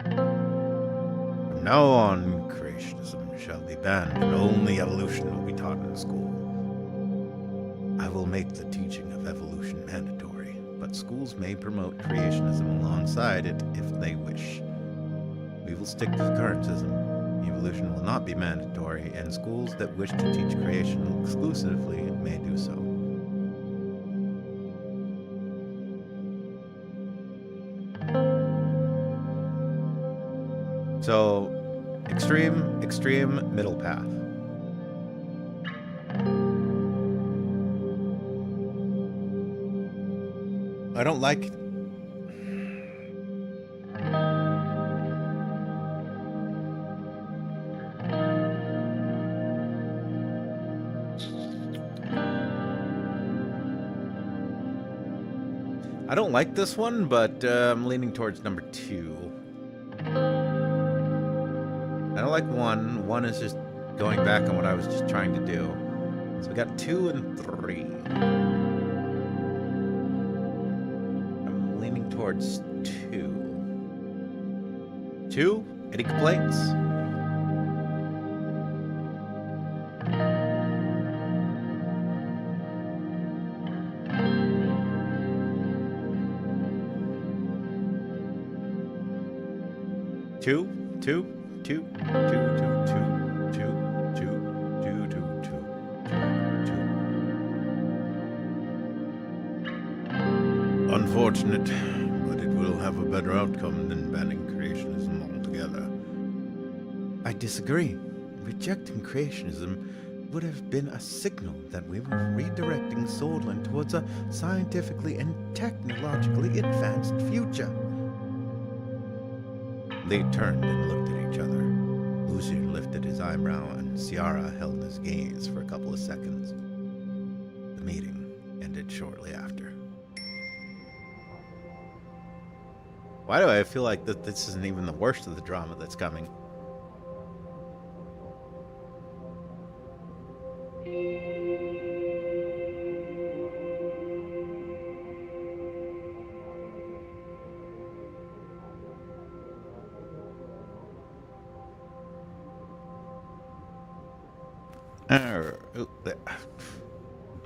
From now on, creationism shall be banned and only evolution will be taught in school. I will make the teaching of evolution mandatory, but schools may promote creationism alongside it if they wish. We will stick to currentism. Evolution will not be mandatory, and schools that wish to teach creation exclusively may do so. So, extreme middle path. I don't like... I don't like this one, but I'm leaning towards number 2. I don't like 1. 1 is just going back on what I was just trying to do. So we got 2 and 3. I'm leaning towards 2. 2? Any complaints? two, two, two, two, two, two, two, two, two, two, two, two. Unfortunate, but it will have a better outcome than banning creationism altogether. I disagree. Rejecting creationism would have been a signal that we were redirecting Swordland towards a scientifically and technologically advanced future. They turned and looked at each other. Lucian lifted his eyebrow and Ciara held his gaze for a couple of seconds. The meeting ended shortly after. Why do I feel like that this isn't even the worst of the drama that's coming?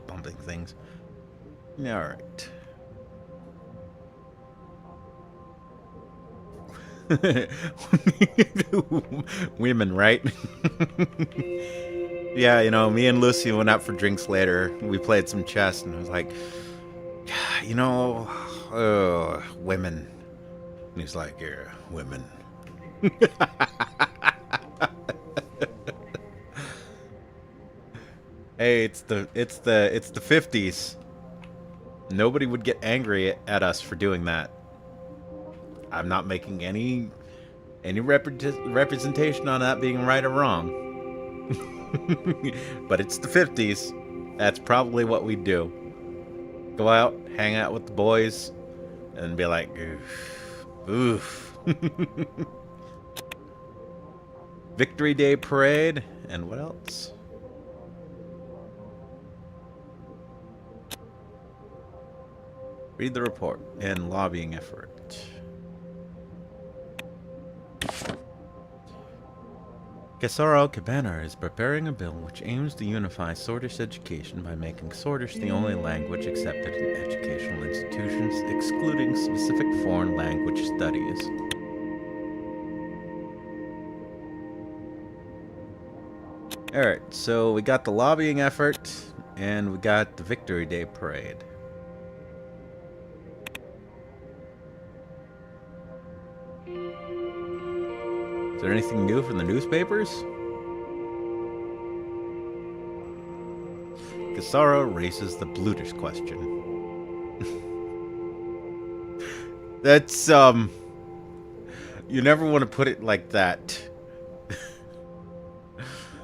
Bumping things. Alright. Women, right? Yeah, you know, me and Lucy went out for drinks later. We played some chess, and I was like, you know, women. And he's like, yeah, women. Hey, it's the 50s. Nobody would get angry at us for doing that. I'm not making any representation on that being right or wrong. But it's the 50s. That's probably what we do. Go out, hang out with the boys, and be like, oof. Victory Day Parade, and what else? Read the report and lobbying effort. Gesaro Cabana is preparing a bill which aims to unify Swordish education by making Swordish the only language accepted in educational institutions, excluding specific foreign language studies. Alright, so we got the lobbying effort, and we got the Victory Day Parade. Is there anything new from the newspapers? Gesaro raises the Blutish question. That's, you never want to put it like that.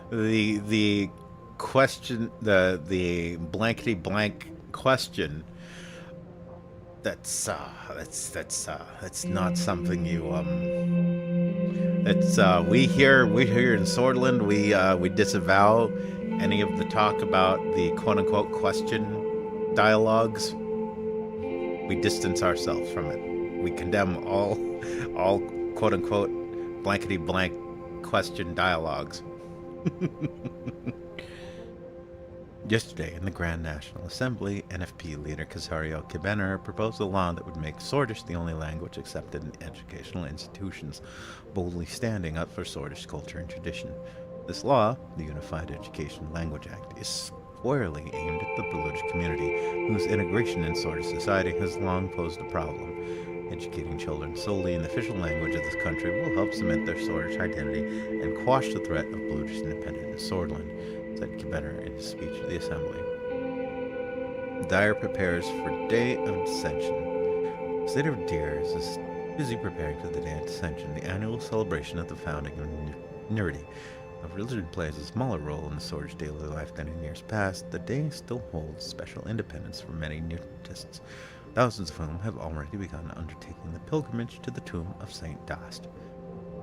The question, the blankety blank question. That's not something you, it's we here in Swordland, we disavow any of the talk about the quote-unquote question dialogues. We distance ourselves from it. We condemn all quote-unquote blankety-blank question dialogues. Yesterday, in the Grand National Assembly, NFP leader Casario Cabana proposed a law that would make Swordish the only language accepted in educational institutions, boldly standing up for Swordish culture and tradition. This law, the Unified Education Language Act, is squarely aimed at the Blutish community, whose integration in Swordish society has long posed a problem. Educating children solely in the official language of this country will help cement their Swordish identity and quash the threat of Blutish independence in Swordland, said Cabana in his speech to the Assembly. Dyer prepares for Day of Dissension. The state of Deers is busy preparing for the Day of Dissension, the annual celebration of the founding of Nirity. Though religion plays a smaller role in the Swordish daily life than in years past, the day still holds special independence for many Niritists, thousands of whom have already begun undertaking the pilgrimage to the tomb of Saint Dost.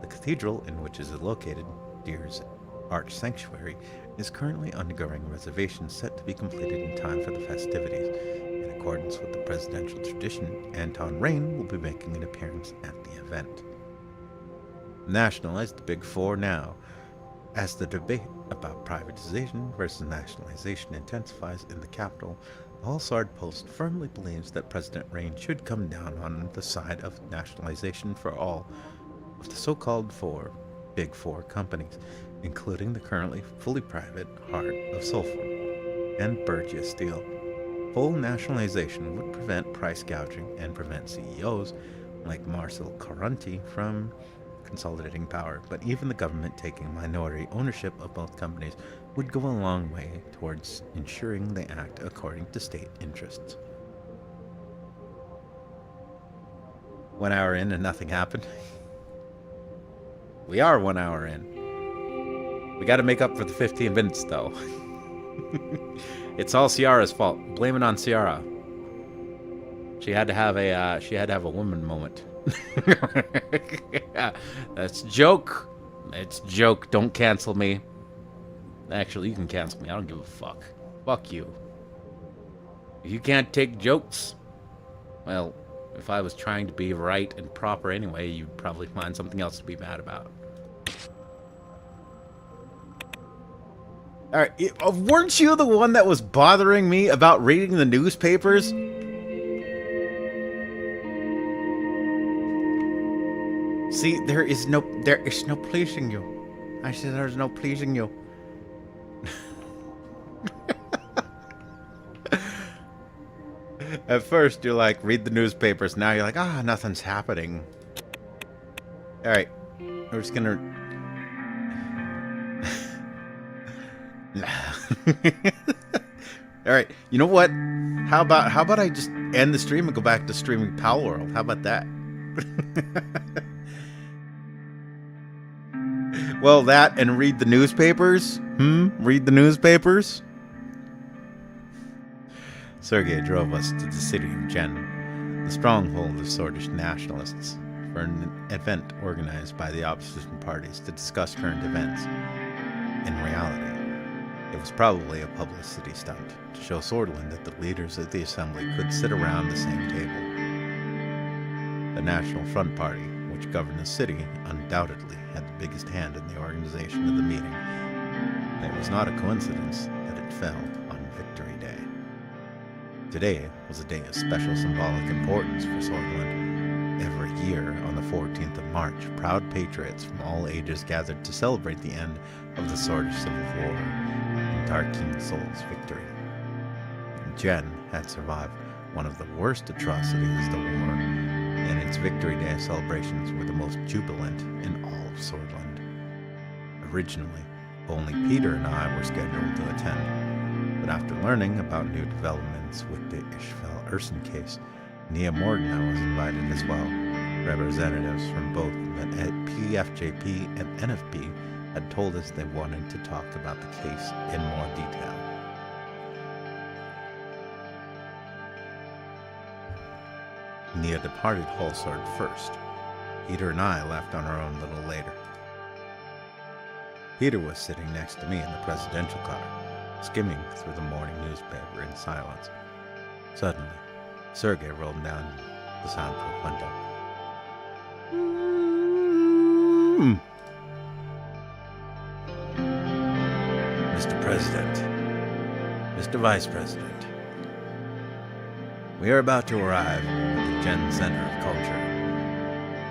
The cathedral in which it is located, Deers Arch Sanctuary, is currently undergoing renovations set to be completed in time for the festivities. In accordance with the presidential tradition, Anton Rain will be making an appearance at the event. Nationalize the Big Four now. As the debate about privatization versus nationalization intensifies in the capital, the Allsard Post firmly believes that President Rain should come down on the side of nationalization for all. of the so-called Big Four companies, including the currently fully private Heart of Sulfur and Bergia Steel. Full nationalization would prevent price gouging and prevent CEOs like Marcel Caranti from consolidating power, but even the government taking minority ownership of both companies would go a long way towards ensuring they act according to state interests. 1 hour in and nothing happened. We are 1 hour in. We got to make up for the 15 minutes, though. It's all Ciara's fault. Blame it on Ciara. She had to have a woman moment. That's a joke. It's a joke. Don't cancel me. Actually, you can cancel me. I don't give a fuck. Fuck you. If you can't take jokes, well, if I was trying to be right and proper anyway, you'd probably find something else to be mad about. Alright, weren't you the one that was bothering me about reading the newspapers? See, there is no pleasing you. I said there's no pleasing you. At first, you're like, read the newspapers. Now you're like, nothing's happening. Alright, we're just gonna... Alright, you know what? How about I just end the stream and go back to streaming Pal World? How about that? Well, that and read the newspapers? Read the newspapers? Sergei drove us to the city of Jen, the stronghold of Swedish nationalists, for an event organized by the opposition parties to discuss current events. In reality, it was probably a publicity stunt to show Swordland that the leaders of the assembly could sit around the same table. The National Front Party, which governed the city, undoubtedly had the biggest hand in the organization of the meeting. It was not a coincidence that it fell on Victory Day. Today was a day of special symbolic importance for Swordland. Every year, on the 14th of March, proud patriots from all ages gathered to celebrate the end of the Swedish Civil War and Darkin Sol's victory. Jen had survived one of the worst atrocities of the war, and its Victory Day celebrations were the most jubilant in all of Swordland. Originally, only Peter and I were scheduled to attend, but after learning about new developments with the Ishval Urson case, Nia Mordna was invited as well. Representatives from both the PFJP and NFP had told us they wanted to talk about the case in more detail. Nia departed Holsard first. Peter and I left on our own a little later. Peter was sitting next to me in the presidential car, skimming through the morning newspaper in silence. Suddenly, Sergei rolled down the soundproof window. Mr. President, Mr. Vice President, we are about to arrive at the Jen Center of Culture.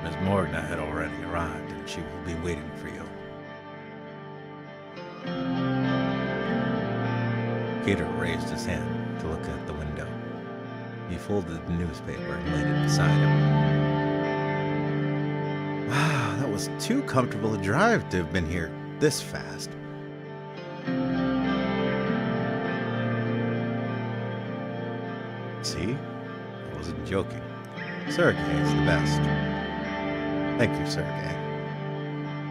Ms. Morgna had already arrived, and she will be waiting for you. Peter raised his hand to look out the window. He folded the newspaper and laid it beside him. Wow, that was too comfortable a drive to have been here this fast. See? I wasn't joking. Sergei is the best. Thank you, Sergei.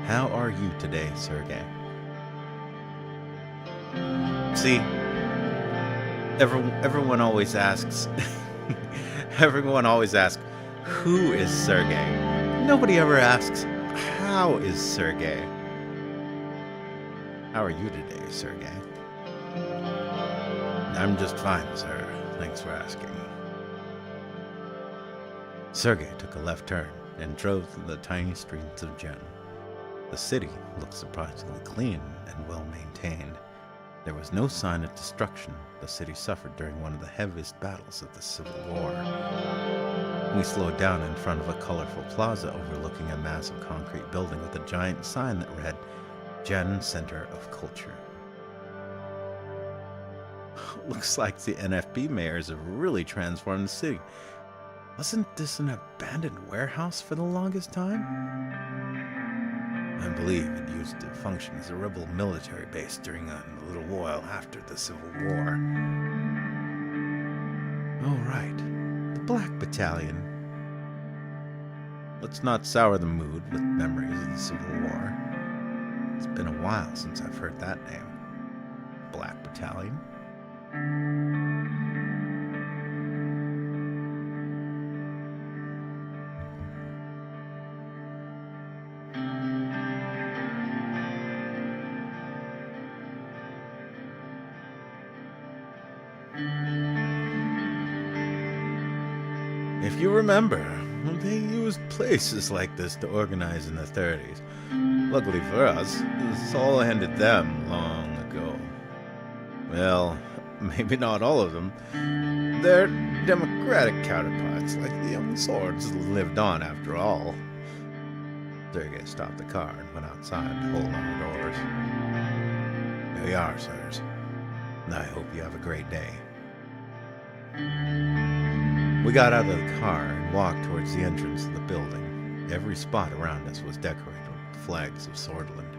How are you today, Sergei? See, everyone always asks, everyone always asks, who is Sergei? Nobody ever asks, how is Sergei? How are you today, Sergei? I'm just fine, sir. Thanks for asking. Sergei took a left turn and drove through the tiny streets of Jen. The city looked surprisingly clean and well maintained. There was no sign of destruction the city suffered during one of the heaviest battles of the Civil War. We slowed down in front of a colorful plaza overlooking a massive concrete building with a giant sign that read, Gen Center of Culture. Looks like the NFB mayors have really transformed the city. Wasn't this an abandoned warehouse for the longest time? I believe it used to function as a rebel military base during a little while after the Civil War. Oh, right. The Black Battalion. Let's not sour the mood with memories of the Civil War. It's been a while since I've heard that name. Black Battalion? If you remember, they used places like this to organize in the 30s. Luckily for us, this all ended them long ago. Well, maybe not all of them. Their democratic counterparts, like the young swords, lived on after all. Sergei stopped the car and went outside to hold on the doors. There you are, sirs. I hope you have a great day. We got out of the car and walked towards the entrance of the building. Every spot around us was decorated with flags of Swordland.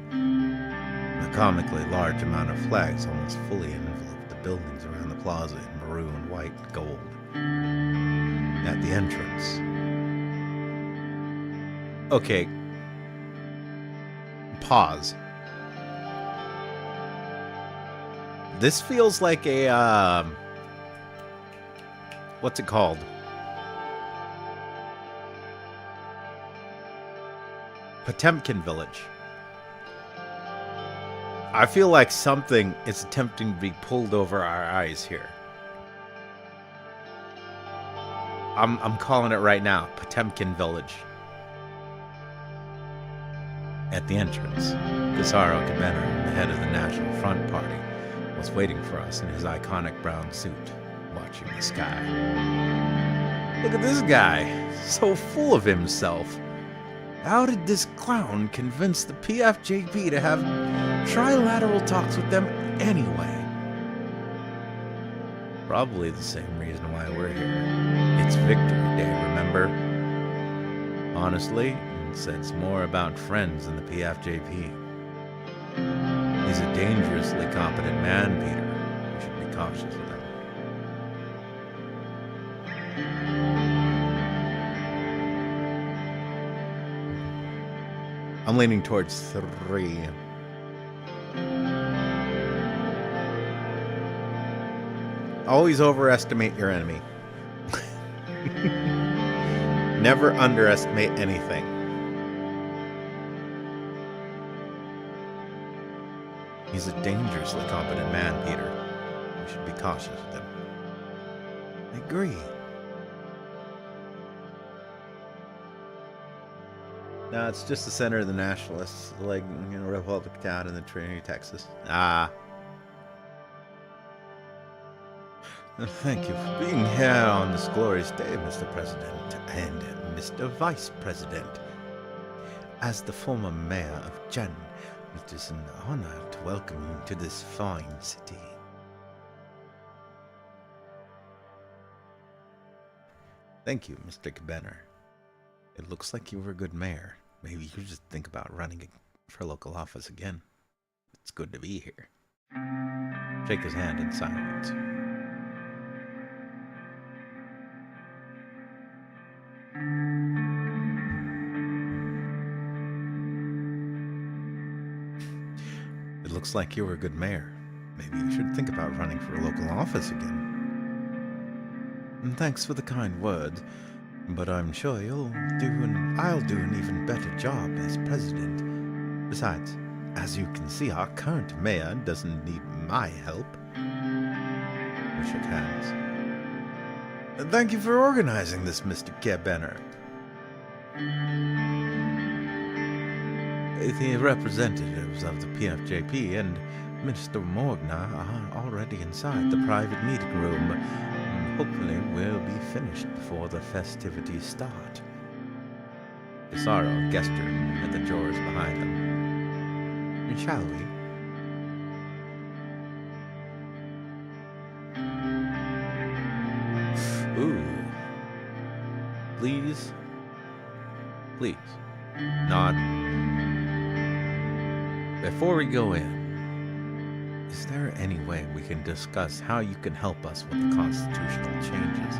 A comically large amount of flags almost fully enveloped the buildings around the plaza in maroon, white, and gold. At the entrance. Okay. Pause. This feels like a, what's it called? Potemkin village. I feel like something is attempting to be pulled over our eyes here. I'm calling it right now, Potemkin village. At the entrance, Pizarro Cabana, the head of the National Front Party, was waiting for us in his iconic brown suit, watching the sky. Look at this guy, so full of himself. How did this clown convince the PFJP to have trilateral talks with them anyway? Probably the same reason why we're here. It's Victory Day, remember? Honestly, it says more about friends than the PFJP. He's a dangerously competent man, Peter. You should be cautious with him. I'm leaning towards 3. Always overestimate your enemy. Never underestimate anything. He's a dangerously competent man, Peter. You should be cautious with him. I agree. No, it's just the center of the nationalists, like, Revolta town in the Trinity, Texas. Ah. Thank you for being here on this glorious day, Mr. President and Mr. Vice President. As the former mayor of Gen, it is an honor to welcome you to this fine city. Thank you, Mr. Cabana. It looks like you were a good mayor. Maybe you should just think about running for local office again. It's good to be here. Shake his hand in silence. It looks like you were a good mayor. Maybe you should think about running for a local office again. And thanks for the kind words, but I'm sure I'll do an even better job as president. Besides, as you can see, our current mayor doesn't need my help. We shook hands. And thank you for organizing this, Mr. Cabana. The representatives of the PFJP and Mr. Morgna are already inside the private meeting room, hopefully we'll be finished before the festivities start. Isaro gestured at the drawers behind them. Shall we? Ooh. Please. Please. Nod. Before we go in, is there any way we can discuss how you can help us with the constitutional changes?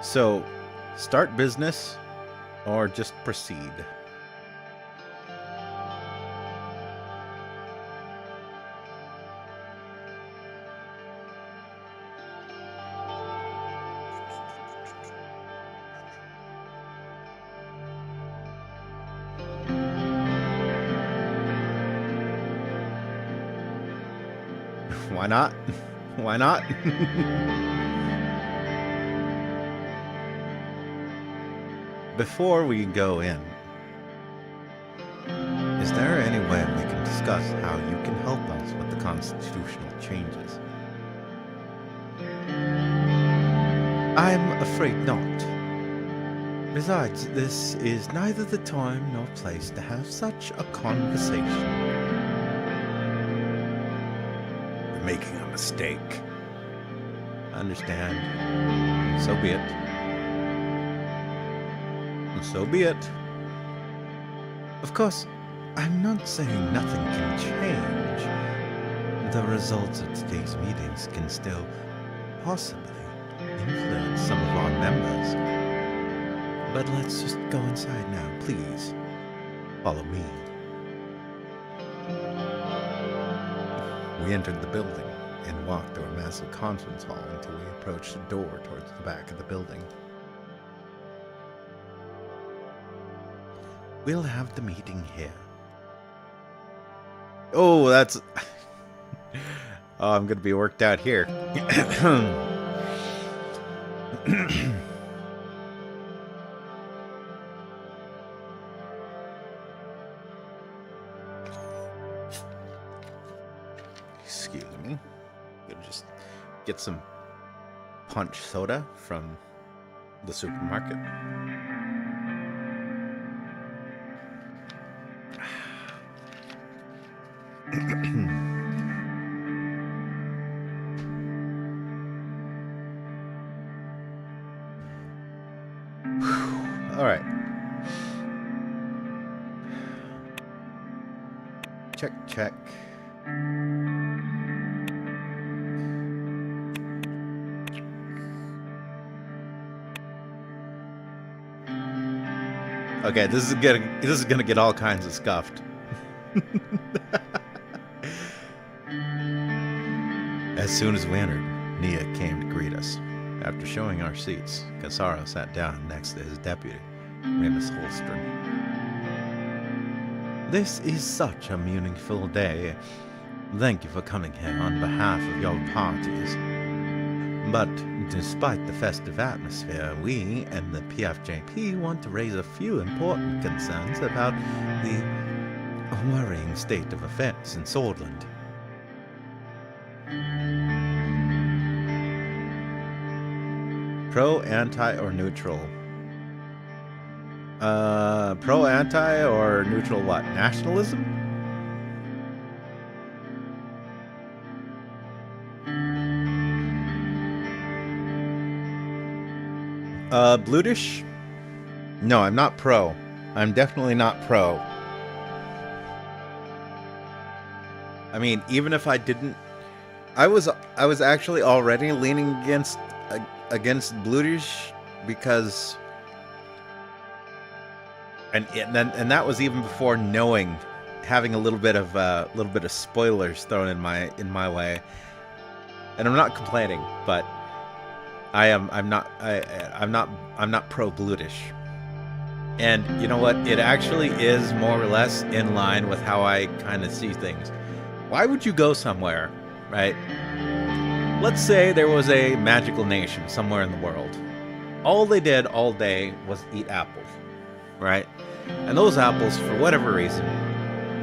So, start business or just proceed? Why not? Why not? Before we go in, is there any way we can discuss how you can help us with the constitutional changes? I'm afraid not. Besides, this is neither the time nor place to have such a conversation. You're making a mistake. I understand. So be it. So be it. Of course, I'm not saying nothing can change. The results of today's meetings can still possibly influence some of our members. But let's just go inside now, please. Follow me. We entered the building and walked through a massive conference hall until we approached a door towards the back of the building. We'll have the meeting here. Oh, that's... Oh, I'm going to be worked out here. Excuse me. Gonna just get some punch soda from the supermarket. All right. Check, check. Okay, this is gonna get all kinds of scuffed. As soon as we entered, Nia came to greet us. After showing our seats, Kasaro sat down next to his deputy, Remus Holstrom. This is such a meaningful day. Thank you for coming here on behalf of your parties. But despite the festive atmosphere, we and the PFJP want to raise a few important concerns about the worrying state of affairs in Swordland. Pro, anti, or neutral? Pro, anti, or neutral what? Nationalism? Blutish? No, I'm not pro. I'm definitely not pro. I mean, even if I didn't... I was actually already leaning against Blutish because... And that was even before knowing, having a little bit of spoilers thrown in my way. And I'm not complaining, but I'm not pro Blutish. And you know what? It actually is more or less in line with how I kind of see things. Why would you go somewhere, right? Let's say there was a magical nation somewhere in the world. All they did all day was eat apples, right? And those apples, for whatever reason,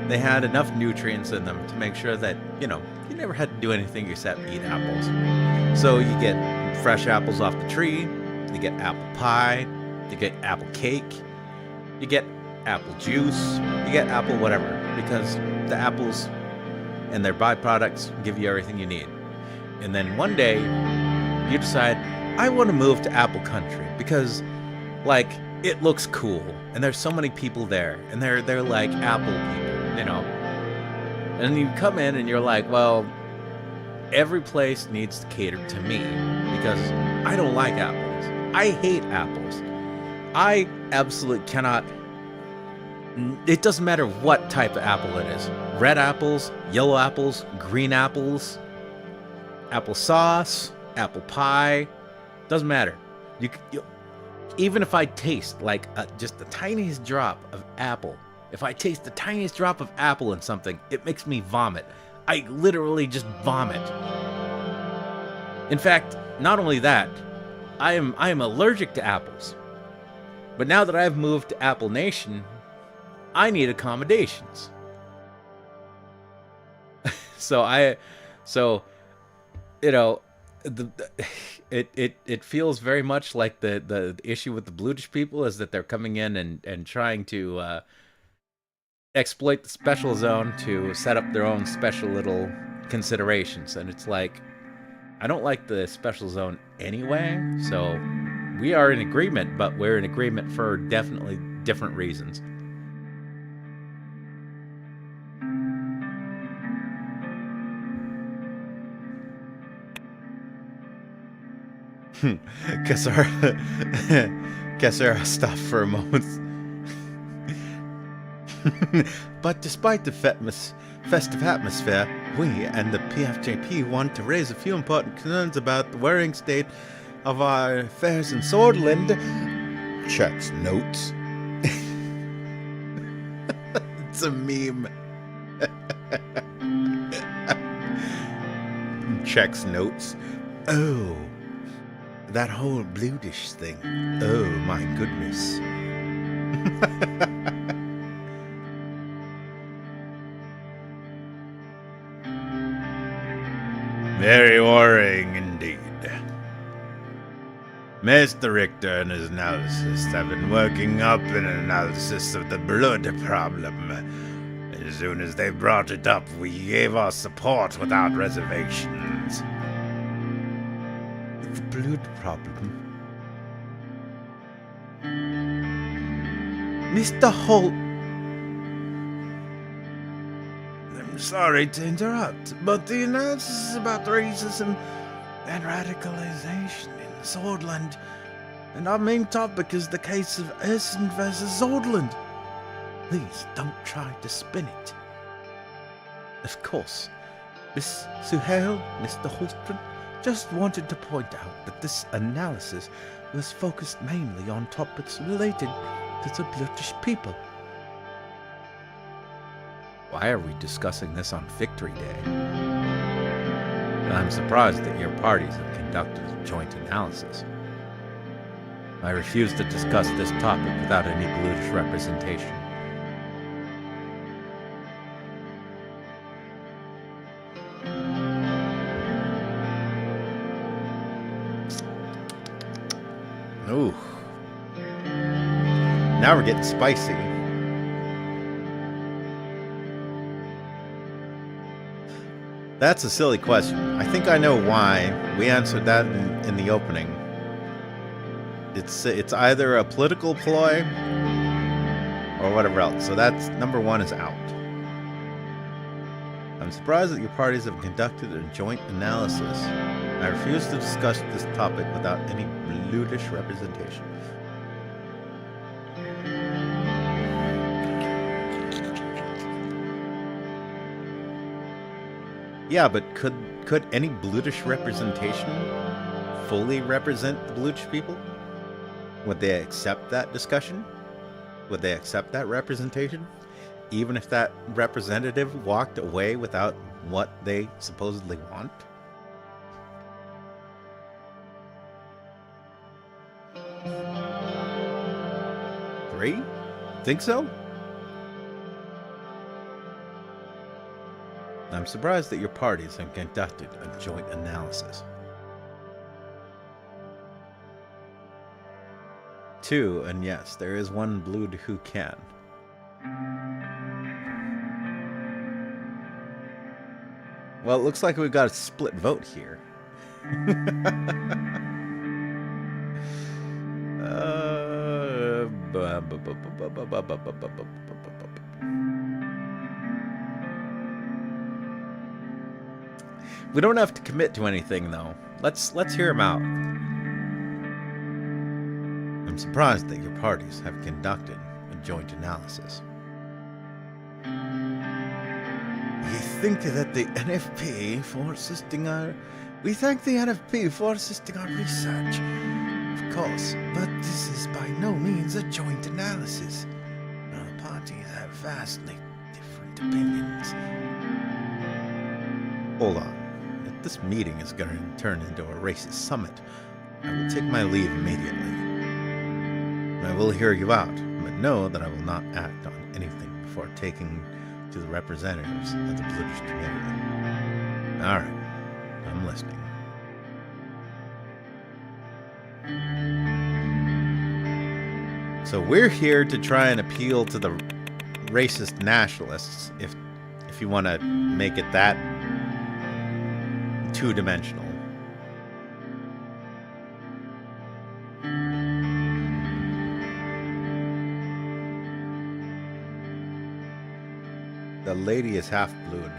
they had enough nutrients in them to make sure that, you never had to do anything except eat apples. So you get fresh apples off the tree, you get apple pie, you get apple cake, you get apple juice, you get apple whatever, because the apples and their byproducts give you everything you need. And then one day, you decide, I want to move to apple country because, like, it looks cool, and there's so many people there, and they're like apple people, And you come in and you're like, well, every place needs to cater to me because I don't like apples. I hate apples. I absolutely cannot. It doesn't matter what type of apple it is. Red apples, yellow apples, green apples, applesauce, apple pie. Doesn't matter. Even if I taste like just the tiniest drop of apple, if I taste the tiniest drop of apple in something, it makes me vomit. I literally just vomit. In fact, not only that, I am allergic to apples. But now that I've moved to Apple Nation, I need accommodations. It feels very much like the issue with the Bluetish people is that they're coming in and trying to exploit the special zone to set up their own special little considerations. And it's like, I don't like the special zone anyway, so we are in agreement, but we're in agreement for definitely different reasons. Cassara stopped for a moment. But despite the festive atmosphere, we and the PFJP want to raise a few important concerns about the worrying state of our affairs in Swordland. Checks notes. It's a meme. Checks notes. Oh, that whole Bluetish thing. Oh my goodness. Very worrying indeed. Mr. Richter and his analysis have been working up an analysis of the blood problem. As soon as they brought it up, we gave our support without reservations. The blood problem? Mr. Holt... I'm sorry to interrupt, but the analysis is about racism and radicalization in Swordland, and our main topic is the case of Essen versus Swordland. Please don't try to spin it. Of course, Miss Suhail, Mr. Holstrom, just wanted to point out that this analysis was focused mainly on topics related to the British people. Why are we discussing this on Victory Day? I'm surprised that your parties have conducted a joint analysis. I refuse to discuss this topic without any Bluetish representation. Ooh. Now we're getting spicy. That's a silly question. I think I know why. We answered that in the opening. It's either a political ploy or whatever else. So that's number one is out. I'm surprised that your parties have conducted a joint analysis. I refuse to discuss this topic without any Bluetish representation. Yeah, but could any Bluetish representation fully represent the Bluetish people? Would they accept that discussion? Would they accept that representation? Even if that representative walked away without what they supposedly want? Three? Think so? I'm surprised that your parties have conducted a joint analysis. 2, and yes, there is one Blood who can. Well, it looks like we've got a split vote here. We don't have to commit to anything, though. Let's hear him out. I'm surprised that your parties have conducted a joint analysis. We thank the NFP for assisting our research. Of course, but this is by no means a joint analysis. Our parties have vastly different opinions. Hold on. If this meeting is going to turn into a racist summit, I will take my leave immediately. I will hear you out, but know that I will not act on anything before taking to the representatives of the British community. Alright, I'm listening. So we're here to try and appeal to the racist nationalists, if you want to make it that two-dimensional. The lady is half-blood.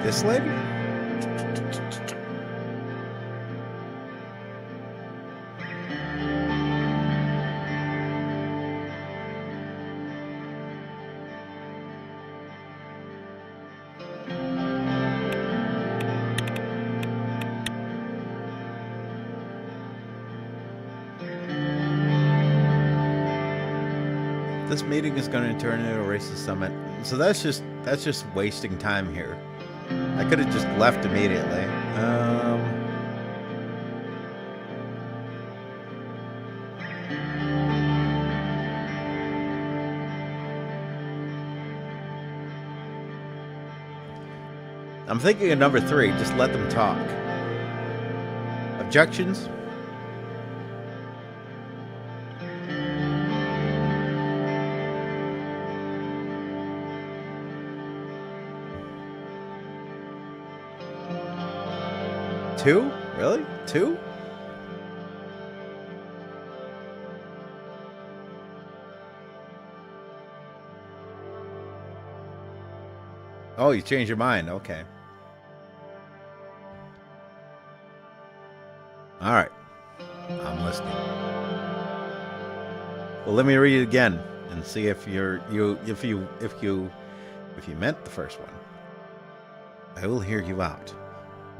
This lady? This meeting is going to turn into a racist summit. So that's just wasting time here. I could have just left immediately. I'm thinking of number 3. Just let them talk. Objections? Two? Really? 2? Oh, you changed your mind. Okay. All right. I'm listening. Well, let me read it again and see if if you meant the first one. I will hear you out.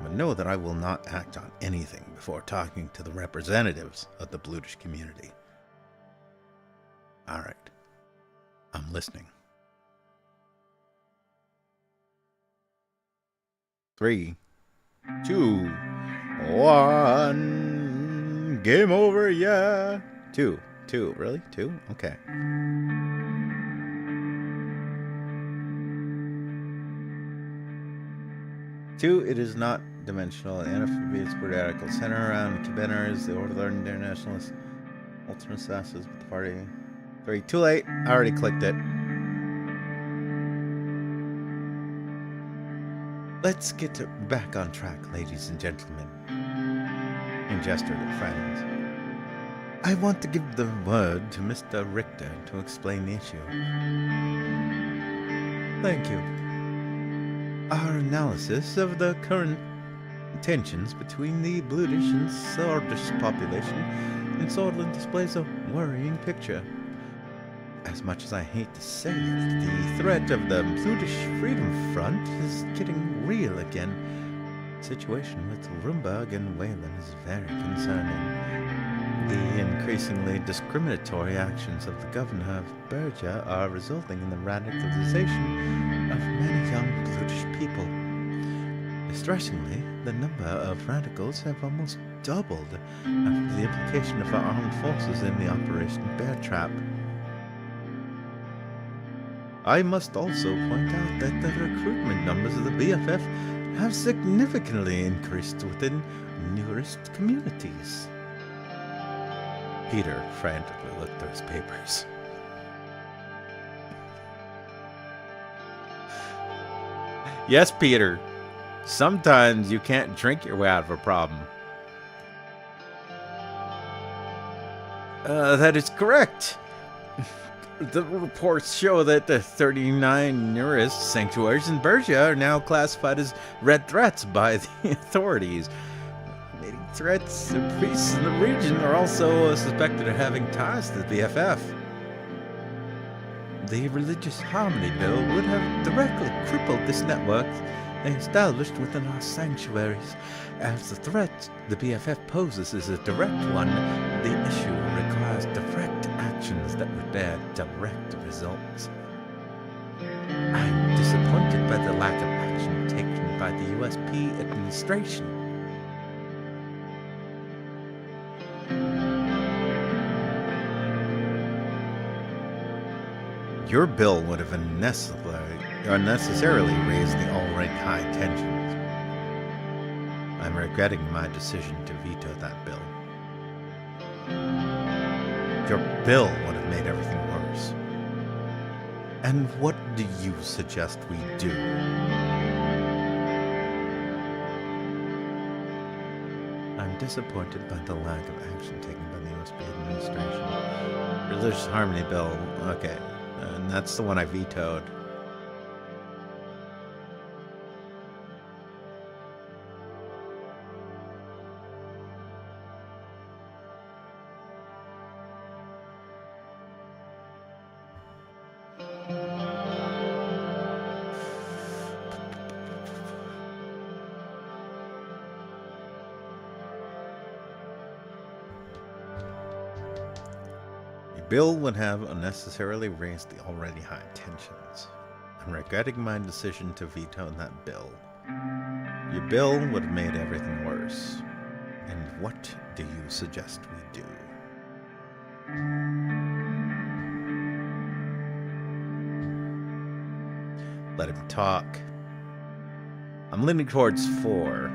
But know that I will not act on anything before talking to the representatives of the Bluish community. All right. I'm listening. 3, 2, 1. Game over, yeah. 2. Really? 2? Okay. Two, it is not dimensional. NFB is radical. Center around Cabiners, the Order of Internationalists, Ultimate Assassins with the party. 3, too late. I already clicked it. Let's get back on track, ladies and gentlemen. And gestured at friends. I want to give the word to Mr. Richter to explain the issue. Thank you. Our analysis of the current tensions between the Blutish and Sardish population in Sordland displays a worrying picture. As much as I hate to say it, the threat of the Blutish Freedom Front is getting real again. The situation with Rumburg and Wayland is very concerning. The increasingly discriminatory actions of the governor of Bergia are resulting in the radicalization of many young Blutish people. Distressingly, the number of radicals have almost doubled after the implication of our armed forces in the Operation Bear Trap. I must also point out that the recruitment numbers of the BFF have significantly increased within nearest communities. Peter frantically looked through his papers. Yes, Peter. Sometimes you can't drink your way out of a problem. That is correct. The reports show that the 39 nearest sanctuaries in Bergia are now classified as red threats by the authorities. Remaining threats of priests in the region are also suspected of having ties to the BFF. The Religious Harmony Bill would have directly crippled this network they established within our sanctuaries. As the threat the BFF poses is a direct one, the issue requires direct actions that would bear direct results. I'm disappointed by the lack of action taken by the USP administration. Your bill would have unnecessarily raised the already high tensions. I'm regretting my decision to veto that bill. Your bill would have made everything worse. And what do you suggest we do? I'm disappointed by the lack of action taken by the USB administration. Religious Harmony Bill, okay. And that's the one I vetoed. Bill would have unnecessarily raised the already high tensions. I'm regretting my decision to veto that bill. Your bill would have made everything worse. And what do you suggest we do? Let him talk. I'm leaning towards 4.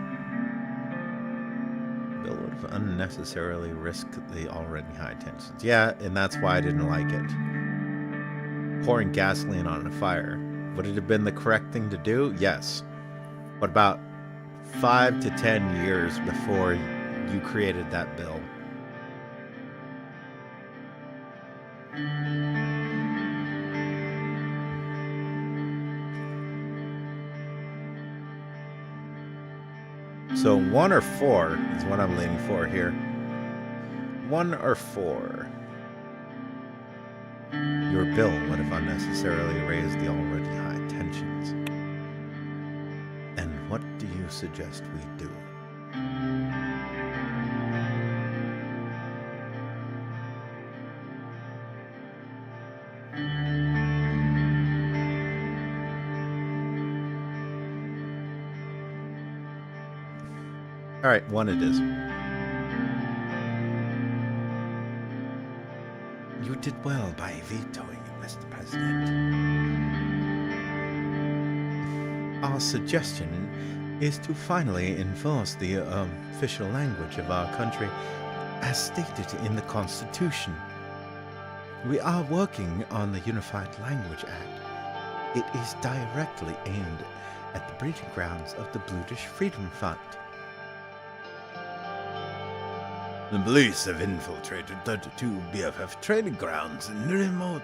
Bill would have unnecessarily risked the already high tensions. Yeah, and that's why I didn't like it. Pouring gasoline on a fire. Would it have been the correct thing to do? Yes. But about 5 to 10 years before you created that bill. So 1 or 4 is what I'm leaning for here. 1 or 4. Your bill would have unnecessarily raised the already high tensions. And what do you suggest we do? All right, 1 it is. You did well by vetoing it, Mr. President. Our suggestion is to finally enforce the official language of our country as stated in the Constitution. We are working on the Unified Language Act. It is directly aimed at the breeding grounds of the Blutish Freedom Front. The police have infiltrated 32 BFF training grounds in remote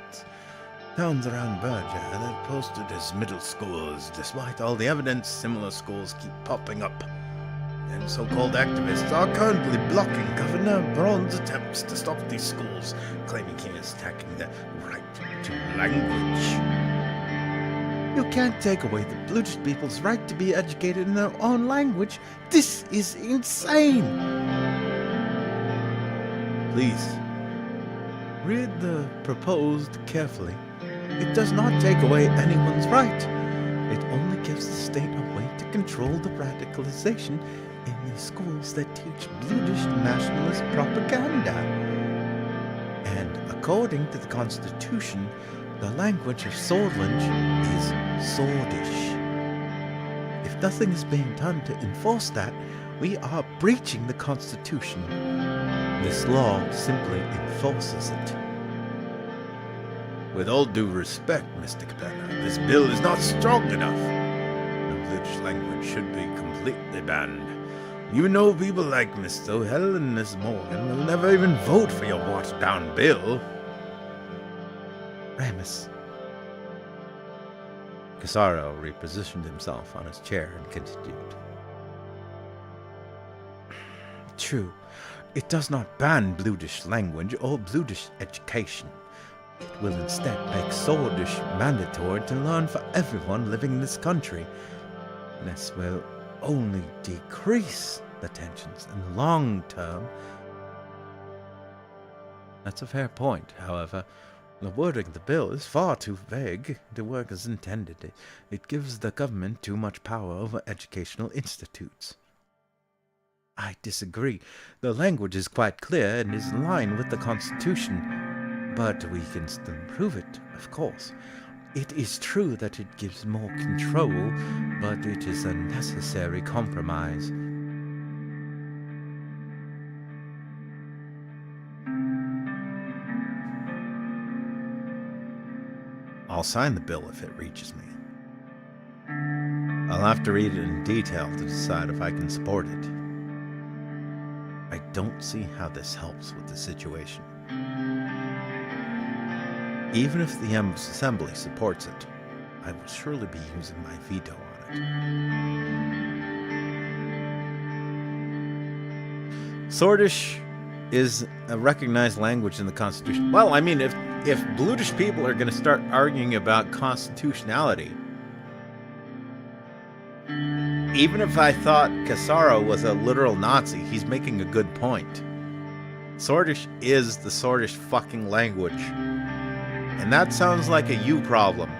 towns around Berger that posted as middle schools. Despite all the evidence, similar schools keep popping up. And so-called activists are currently blocking Governor Braun's attempts to stop these schools, claiming he is attacking the right to language. You can't take away the British people's right to be educated in their own language. This is insane! Please, read the proposed carefully. It does not take away anyone's right. It only gives the state a way to control the radicalization in the schools that teach British nationalist propaganda. And according to the Constitution, the language of Swordland is Swordish. If nothing is being done to enforce that, we are breaching the Constitution. This law simply enforces it. With all due respect, Mr. Capella, this bill is not strong enough. The British language should be completely banned. You know people like Miss O'Hell and Miss Morgan will never even vote for your watered-down bill. Ramus. Casaro repositioned himself on his chair and continued. True, it does not ban Bludish language or Bludish education. It will instead make Swordish mandatory to learn for everyone living in this country. This will only decrease the tensions in the long term. That's a fair point, however. The wording of the bill is far too vague to work as intended. It gives the government too much power over educational institutes. I disagree. The language is quite clear and is in line with the Constitution, but we can still improve it, of course. It is true that it gives more control, but it is a necessary compromise. I'll sign the bill if it reaches me. I'll have to read it in detail to decide if I can support it. I don't see how this helps with the situation. Even if the Assembly supports it, I will surely be using my veto on it. Swordish is a recognized language in the Constitution. Well, I mean, if Bludish people are going to start arguing about constitutionality, even if I thought Casaro was a literal Nazi, he's making a good point. Swordish is the Swordish fucking language. And that sounds like a you problem.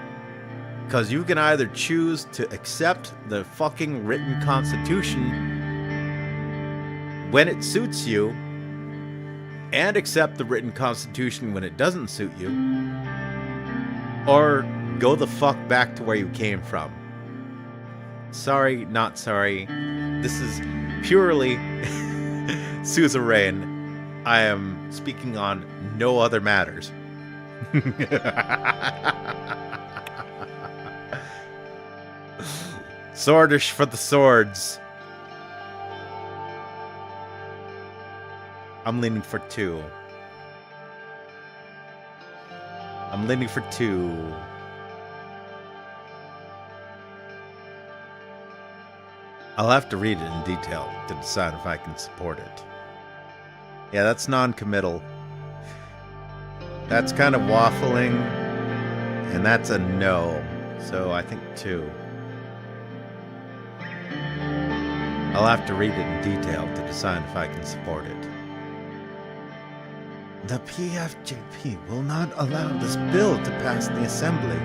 Because you can either choose to accept the fucking written constitution when it suits you, and accept the written constitution when it doesn't suit you, or go the fuck back to where you came from. Sorry, not sorry. This is purely Suzerain. I am speaking on no other matters. Swordish for the swords. I'm leaning for 2. I'm leaning for 2. I'll have to read it in detail to decide if I can support it. Yeah, that's non-committal. That's kind of waffling, and that's a no. So I think 2. I'll have to read it in detail to decide if I can support it. The PFJP will not allow this bill to pass the Assembly.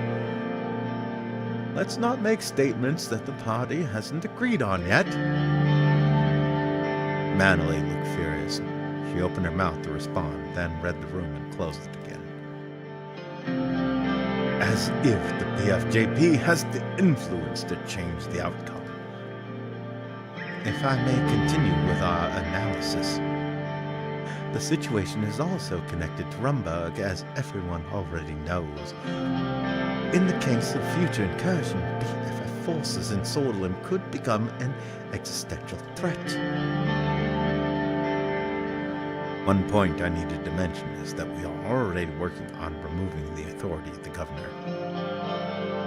Let's not make statements that the party hasn't agreed on yet. Manley looked furious. She opened her mouth to respond, then read the room and closed it again. As if the PFJP has the influence to change the outcome. If I may continue with our analysis. The situation is also connected to Rumburg, as everyone already knows. In the case of future incursion, BFF forces in Sordland could become an existential threat. One point I needed to mention is that we are already working on removing the authority of the governor.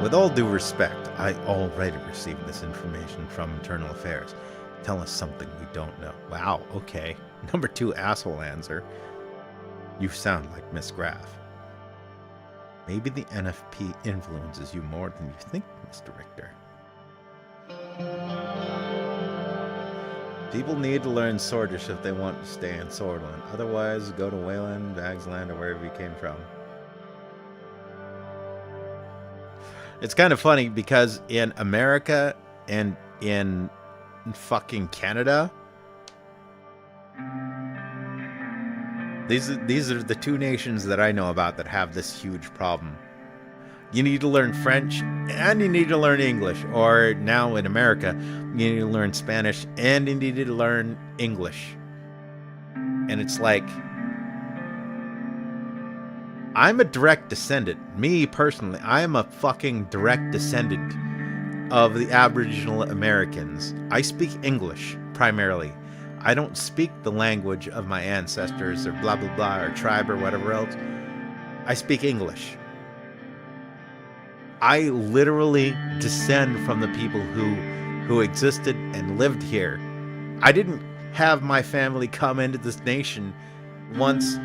With all due respect, I already received this information from Internal Affairs. Tell us something we don't know. Wow, okay. Number 2 asshole answer. You sound like Miss Graff. Maybe the NFP influences you more than you think, Mr. Richter. People need to learn Swordish if they want to stay in Swordland. Otherwise, go to Wayland, Vagsland, or wherever you came from. It's kind of funny because in America and in fucking Canada, these are the 2 nations that I know about that have this huge problem. You need to learn French and you need to learn English. Or now in America, you need to learn Spanish and you need to learn English. And it's like, I'm a direct descendant. Me, personally, I am a fucking direct descendant of the Aboriginal Americans. I speak English, primarily. I don't speak the language of my ancestors or blah, blah, blah, or tribe or whatever else. I speak English. I literally descend from the people who existed and lived here. I didn't have my family come into this nation once,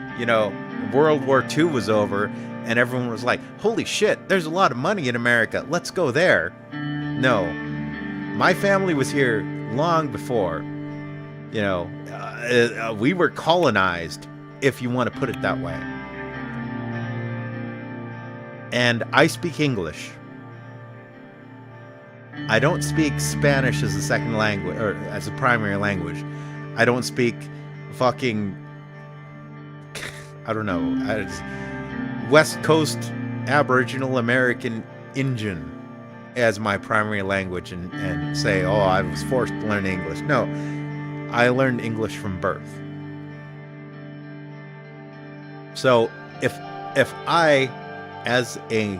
World War II was over and everyone was like, holy shit, there's a lot of money in America. Let's go there. No. My family was here long before. We were colonized, if you want to put it that way. And I speak English. I don't speak Spanish as a second language, or as a primary language. I don't speak fucking, I don't know, as West Coast Aboriginal American Indian as my primary language and say, oh, I was forced to learn English. No, I learned English from birth. So if I, as a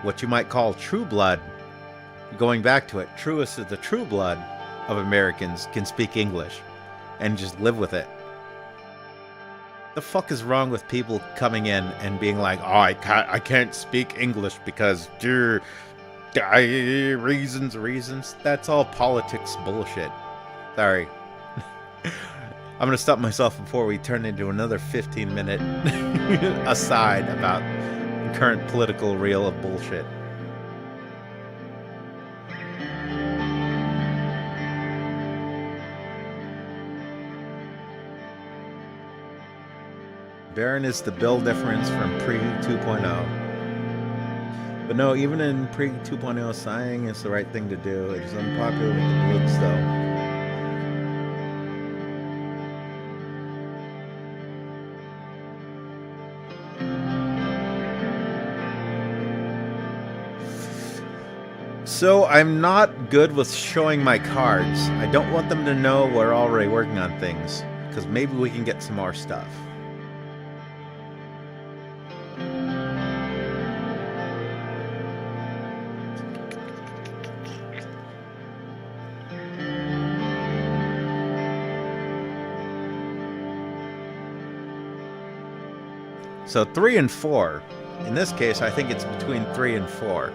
what you might call true blood, going back to it, truest of the true blood of Americans, can speak English and just live with it, the fuck is wrong with people coming in and being like, oh, I can't speak English because reasons. That's all politics bullshit. Sorry. I'm gonna stop myself before we turn into another 15-minute aside about the current political reel of bullshit. Baron is the build difference from pre 2.0. But no, even in pre 2.0, sighing is the right thing to do. It is unpopular with the bloods, though. So I'm not good with showing my cards. I don't want them to know we're already working on things, because maybe we can get some more stuff. So 3 and 4. In this case, I think it's between 3 and 4.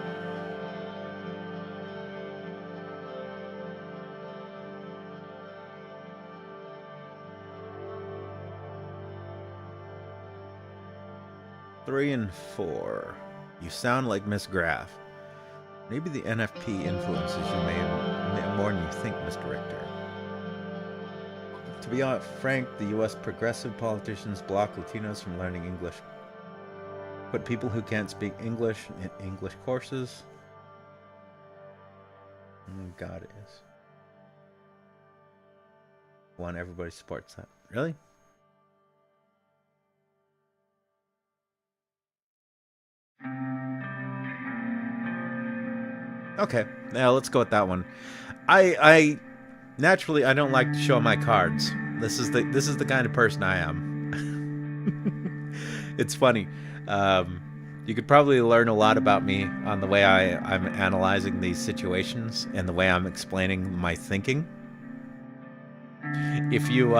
Three and 4. You sound like Miss Graff. Maybe the NFP influences you more than you think, Mr. Richter. To be frank, the U.S. progressive politicians block Latinos from learning English. Put people who can't speak English in English courses. God is. One, everybody supports that. Really? Okay, now let's go with that one. I naturally I don't like to show my cards. This is the kind of person I am. It's funny. You could probably learn a lot about me on the way I'm analyzing these situations and the way I'm explaining my thinking. If you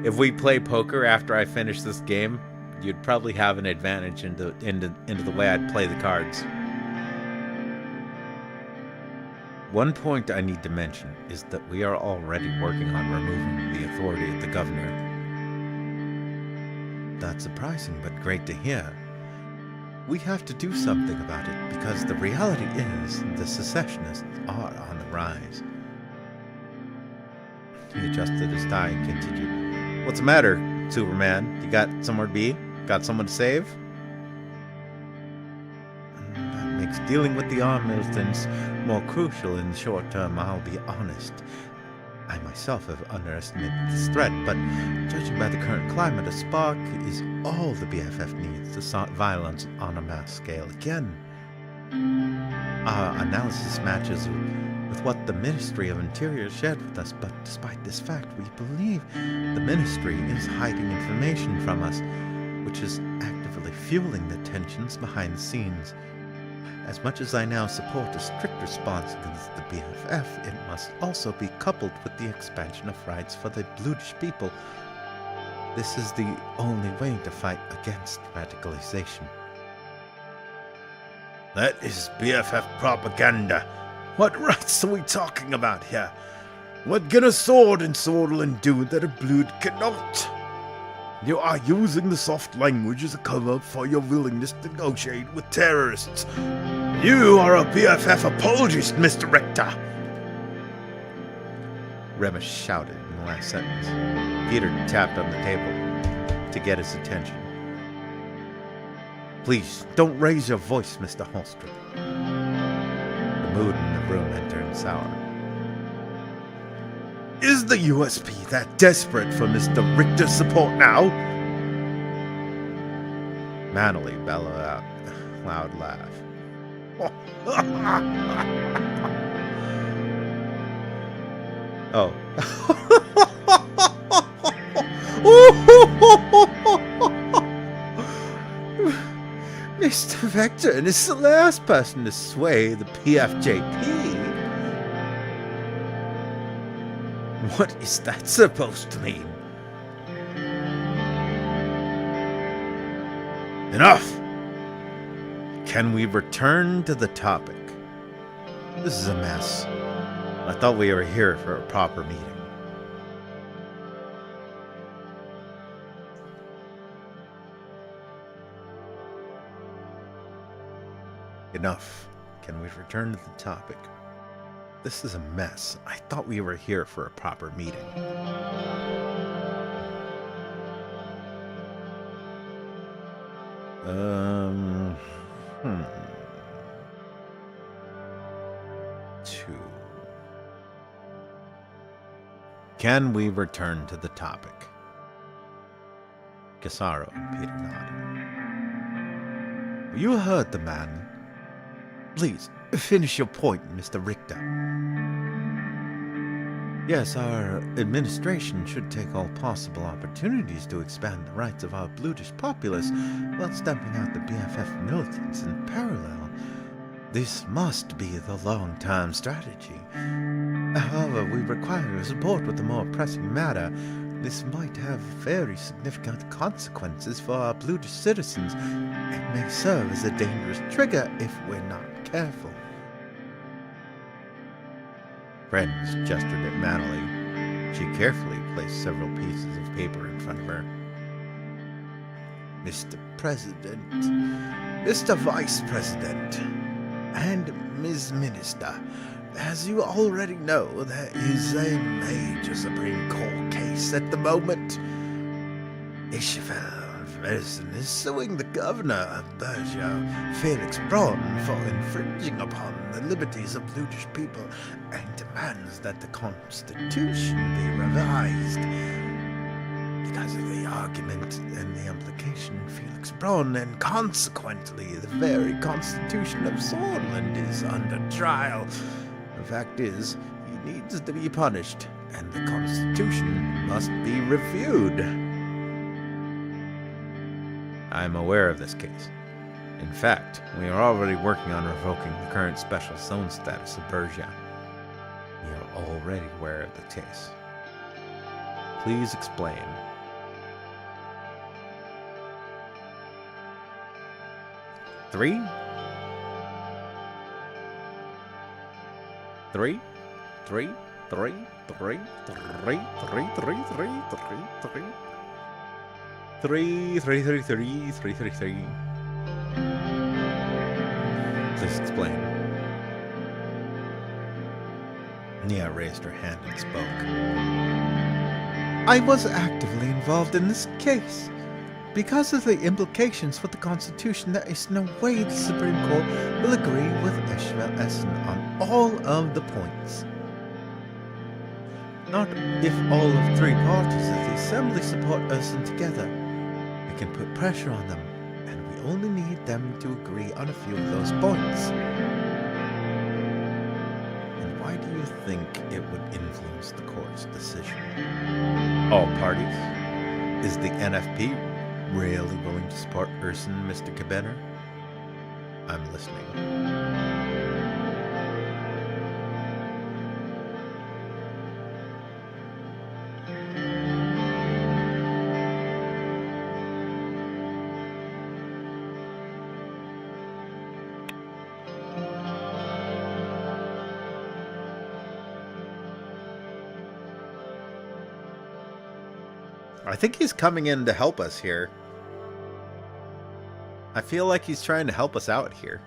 if we play poker after I finish this game, you'd probably have an advantage into the way I'd play the cards. One point I need to mention is that we are already working on removing the authority of the governor. That's surprising, but great to hear. We have to do something about it, because the reality is the secessionists are on the rise. He adjusted his tie and continued. What's the matter, Superman? You got somewhere to be? Got someone to save? That makes dealing with the armed militants more crucial in the short term, I'll be honest. I myself have underestimated this threat, but judging by the current climate, a spark is all the BFF needs to start violence on a mass scale again. Our analysis matches with what the Ministry of Interior shared with us, but despite this fact, we believe the Ministry is hiding information from us, which is actively fueling the tensions behind the scenes. As much as I now support a strict response against the BFF, it must also be coupled with the expansion of rights for the Bluish people. This is the only way to fight against radicalization. That is BFF propaganda. What rights are we talking about here? What can a sword and Swordsman do that a Blood cannot? You are using the soft language as a cover for your willingness to negotiate with terrorists. You are a BFF apologist, Mr. Richter. Remus shouted in the last sentence. Peter tapped on the table to get his attention. Please, don't raise your voice, Mr. Holstrom. The mood in the room had turned sour. Is the USP that desperate for Mr. Richter's support now? Manley bellowed out a loud laugh. Oh. Mr. Vector is the last person to sway the PFJP. What is that supposed to mean? Enough! Can we return to the topic? This is a mess. I thought we were here for a proper meeting. Enough. Can we return to the topic? This is a mess. I thought we were here for a proper meeting. Can we return to the topic? Casaro and Peter nodded. You heard the man. Please, finish your point, Mr. Richter. Yes, our administration should take all possible opportunities to expand the rights of our Bluish populace while stamping out the BFF militants in parallel. This must be the long-term strategy. However, we require your support with the more pressing matter. This might have very significant consequences for our Bluish citizens and may serve as a dangerous trigger if we're not careful. Friends gestured at Manley. She carefully placed several pieces of paper in front of her. Mr. President, Mr. Vice President, and Ms. Minister, as you already know, there is a major Supreme Court case at the moment. Ishmael Medicine is suing the governor of Berger, Felix Braun, for infringing upon the liberties of Bluish people and demands that the Constitution be revised. Because of the argument and the implication, Felix Braun, and consequently the very Constitution of Swordsman, is under trial. The fact is, he needs to be punished, and the Constitution must be reviewed. I am aware of this case. In fact, we are already working on revoking the current special zone status of Berger. We are already aware of the case. Please explain. 3? 3? 3? 3? 3? 3? 3? 3? 3? 3? 3? 3? 3? 3? 3? 3? 3? 3? Please explain. Nia raised her hand and spoke. I was actively involved in this case. Because of the implications for the Constitution, there is no way the Supreme Court will agree with Ishmael Essen on all of the points. Not if all of 3 parties of the Assembly support Essen together. We can put pressure on them, and we only need them to agree on a few of those points. And why do you think it would influence the court's decision? All parties? Is the NFP really willing to support Urson, Mr. Cabenner? I'm listening. I think he's coming in to help us here. I feel like he's trying to help us out here.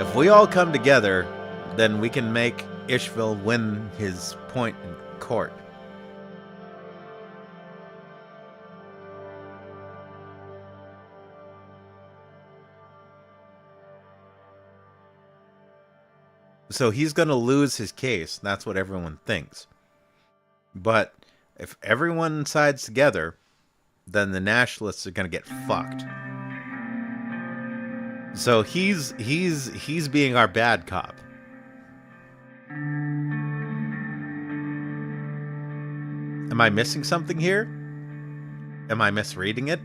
If we all come together, then we can make Ishville win his point in court. So he's going to lose his case. That's what everyone thinks. But if everyone sides together, then the nationalists are going to get fucked. So he's being our bad cop. Am I missing something here? Am I misreading it?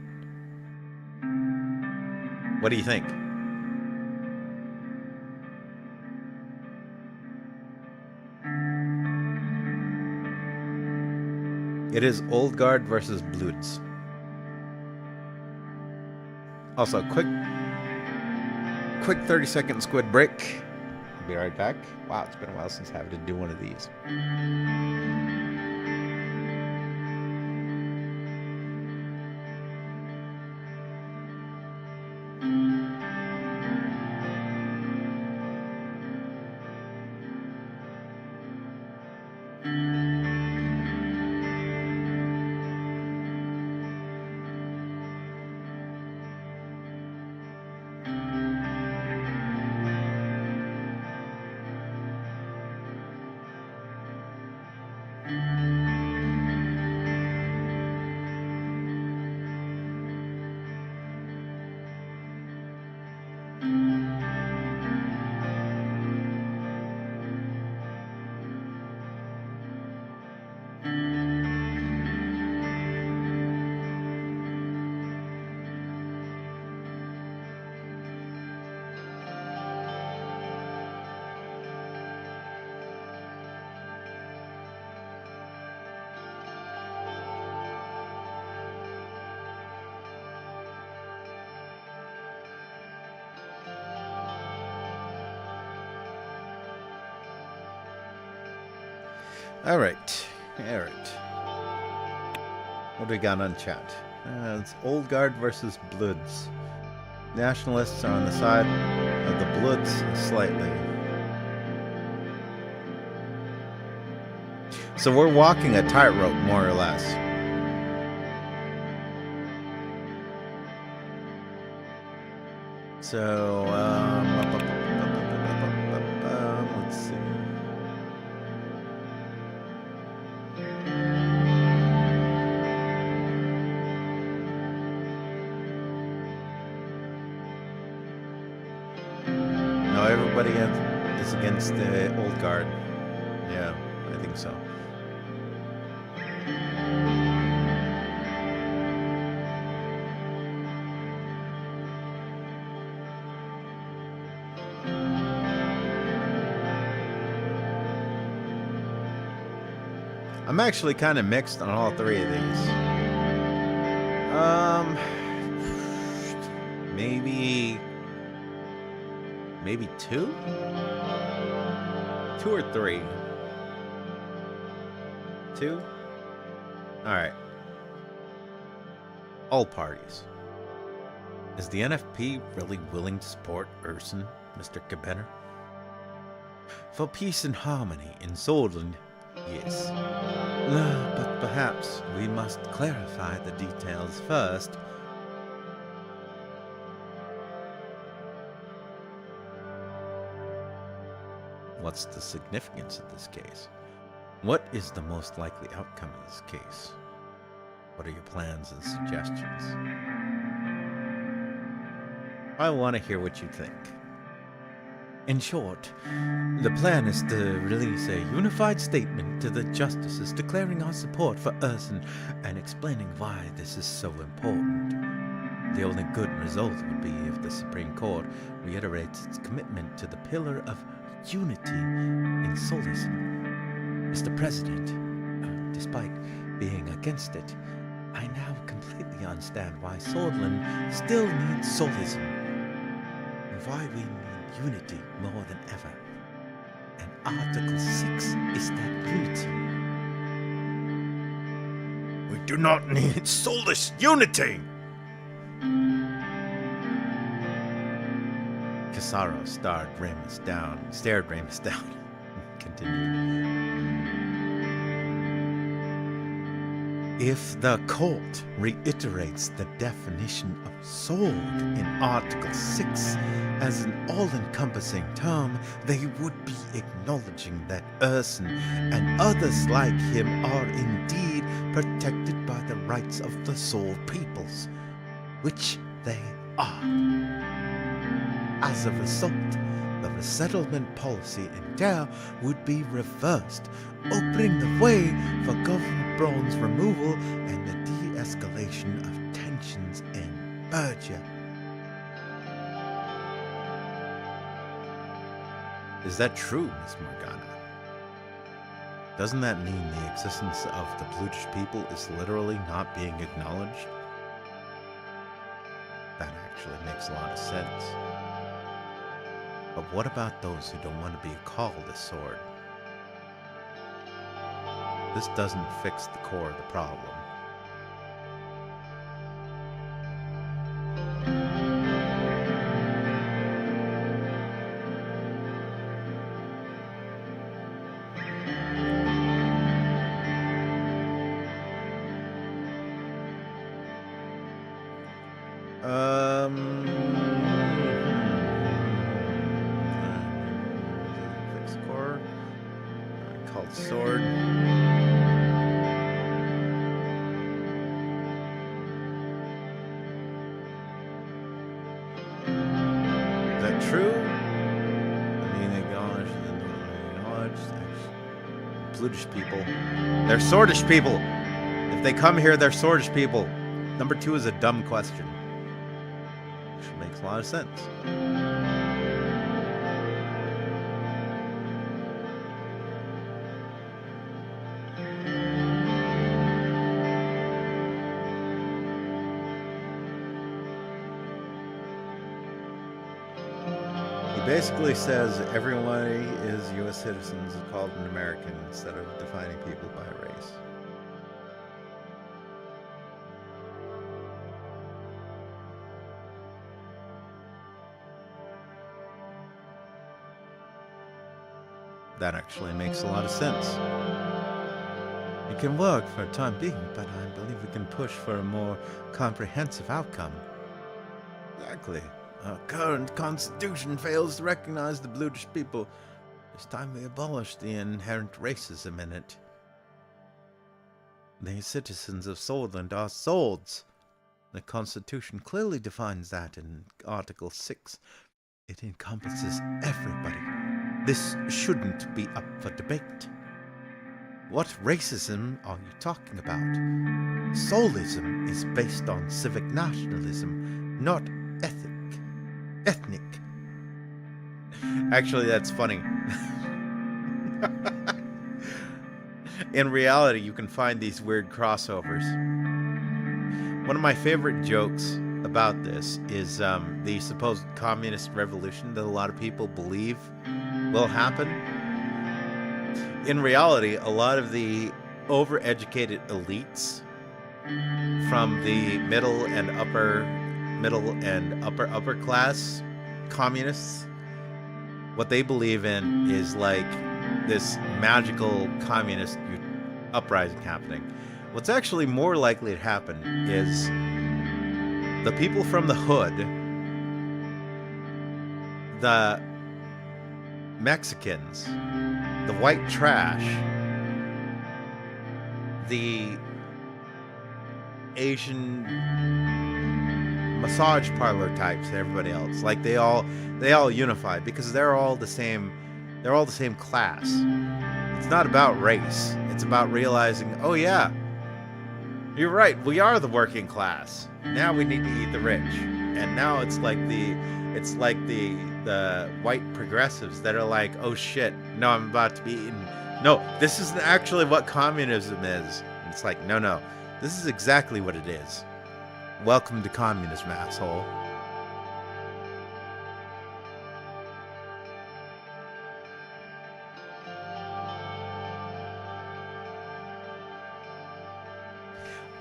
What do you think? It is Old Guard versus Bloods. Also, quick 30-second squid break. I'll be right back. Wow, it's been a while since I had to do one of these. All right. What do we got on chat? It's Old Guard versus Bloods. Nationalists are on the side of the Bloods slightly. So we're walking a tightrope, more or less. So, let's see. No, everybody is against the Old Guard. Yeah, I think so. I'm actually kind of mixed on all three of these. Um, maybe 2? 2 or 3? 2? Alright. All parties. Is the NFP really willing to support Urson, Mr. Cabenner? For peace and harmony in Swordland, yes. But perhaps we must clarify the details first. What's the significance of this case? What is the most likely outcome of this case? What are your plans and suggestions? I want to hear what you think. In short, the plan is to release a unified statement to the justices declaring our support for Urson and explaining why this is so important. The only good result would be if the Supreme Court reiterates its commitment to the pillar of unity in Solism. Mr. President, despite being against it, I now completely understand why Swordland still needs Solism, and why we need unity more than ever. And Article 6 is that unity. We do not need soulless unity! Casaro stared Ramus down. Continued. If the court reiterates the definition of sword in Article 6 as an all-encompassing term, they would be acknowledging that Urson and others like him are indeed protected by the rights of the Sword peoples, which they are. As a result, the resettlement policy in Terre would be reversed, opening the way for Governor Braun's removal and the de-escalation of tensions in Bergia. Is that true, Miss Morgana? Doesn't that mean the existence of the Brutish people is literally not being acknowledged? That actually makes a lot of sense. But what about those who don't want to be called a sword? This doesn't fix the core of the problem. Fix core. Called sword. Is that true? I mean, acknowledged. Brutish people. They're swordish people. If they come here, they're swordish people. Number 2 is a dumb question. Which makes a lot of sense. He basically says everybody is U.S. citizens is called an American instead of defining people by race. That actually makes a lot of sense. It can work for a time being, but I believe we can push for a more comprehensive outcome. Exactly. Our current constitution fails to recognize the Brutish people. It's time we abolish the inherent racism in it. The citizens of Swordland are swords. The Constitution clearly defines that in Article 6. It encompasses everybody. This shouldn't be up for debate. What racism are you talking about? Soulism is based on civic nationalism, not ethnic. Actually, that's funny. In reality, you can find these weird crossovers. One of my favorite jokes about this is the supposed communist revolution that a lot of people believe will happen. In reality, a lot of the overeducated elites from the middle and upper class communists, what they believe in is like this magical communist uprising happening. What's actually more likely to happen is the people from the hood, the Mexicans, the white trash, the Asian massage parlor types and everybody else, like they all unify because they're all the same class. It's not about race. It's about realizing, oh yeah, you're right, we are the working class. Now we need to eat the rich. And now it's like the white progressives that are like, oh shit, no, I'm about to be eaten. No, this isn't actually what communism is. And it's like, no, this is exactly what it is. Welcome to communism, asshole.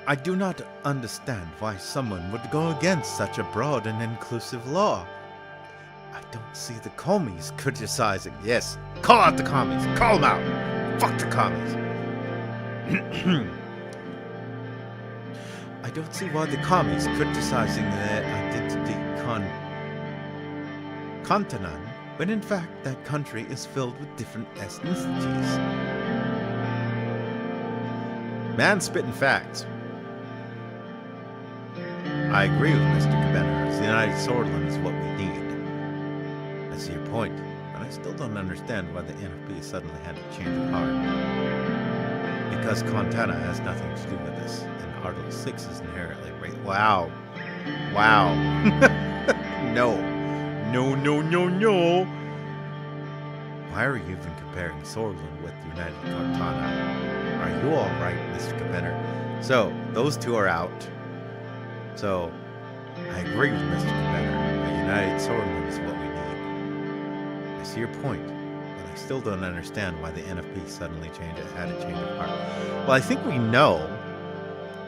I do not understand why someone would go against such a broad and inclusive law. I don't see the commies criticizing. Yes, call out the commies. Call them out. Fuck the commies. I don't see why the commies criticizing their identity continent, when in fact that country is filled with different ethnicities. Man spitting facts. I agree with Mr. Cabana. The United Swordland is what we need. I see your point, but I still don't understand why the NFP suddenly had a change of heart. Because Contana has nothing to do with this, and Article 6 is inherently right. Wow. No. Why are you even comparing Swordland with the United Cortana? Are you alright, Mr. Cabana? So, those two are out. So, I agree with Mr. Cabana. A united Swordland is what we need. I see your point, but I still don't understand why the NFP suddenly had a change of heart. Well, I think we know.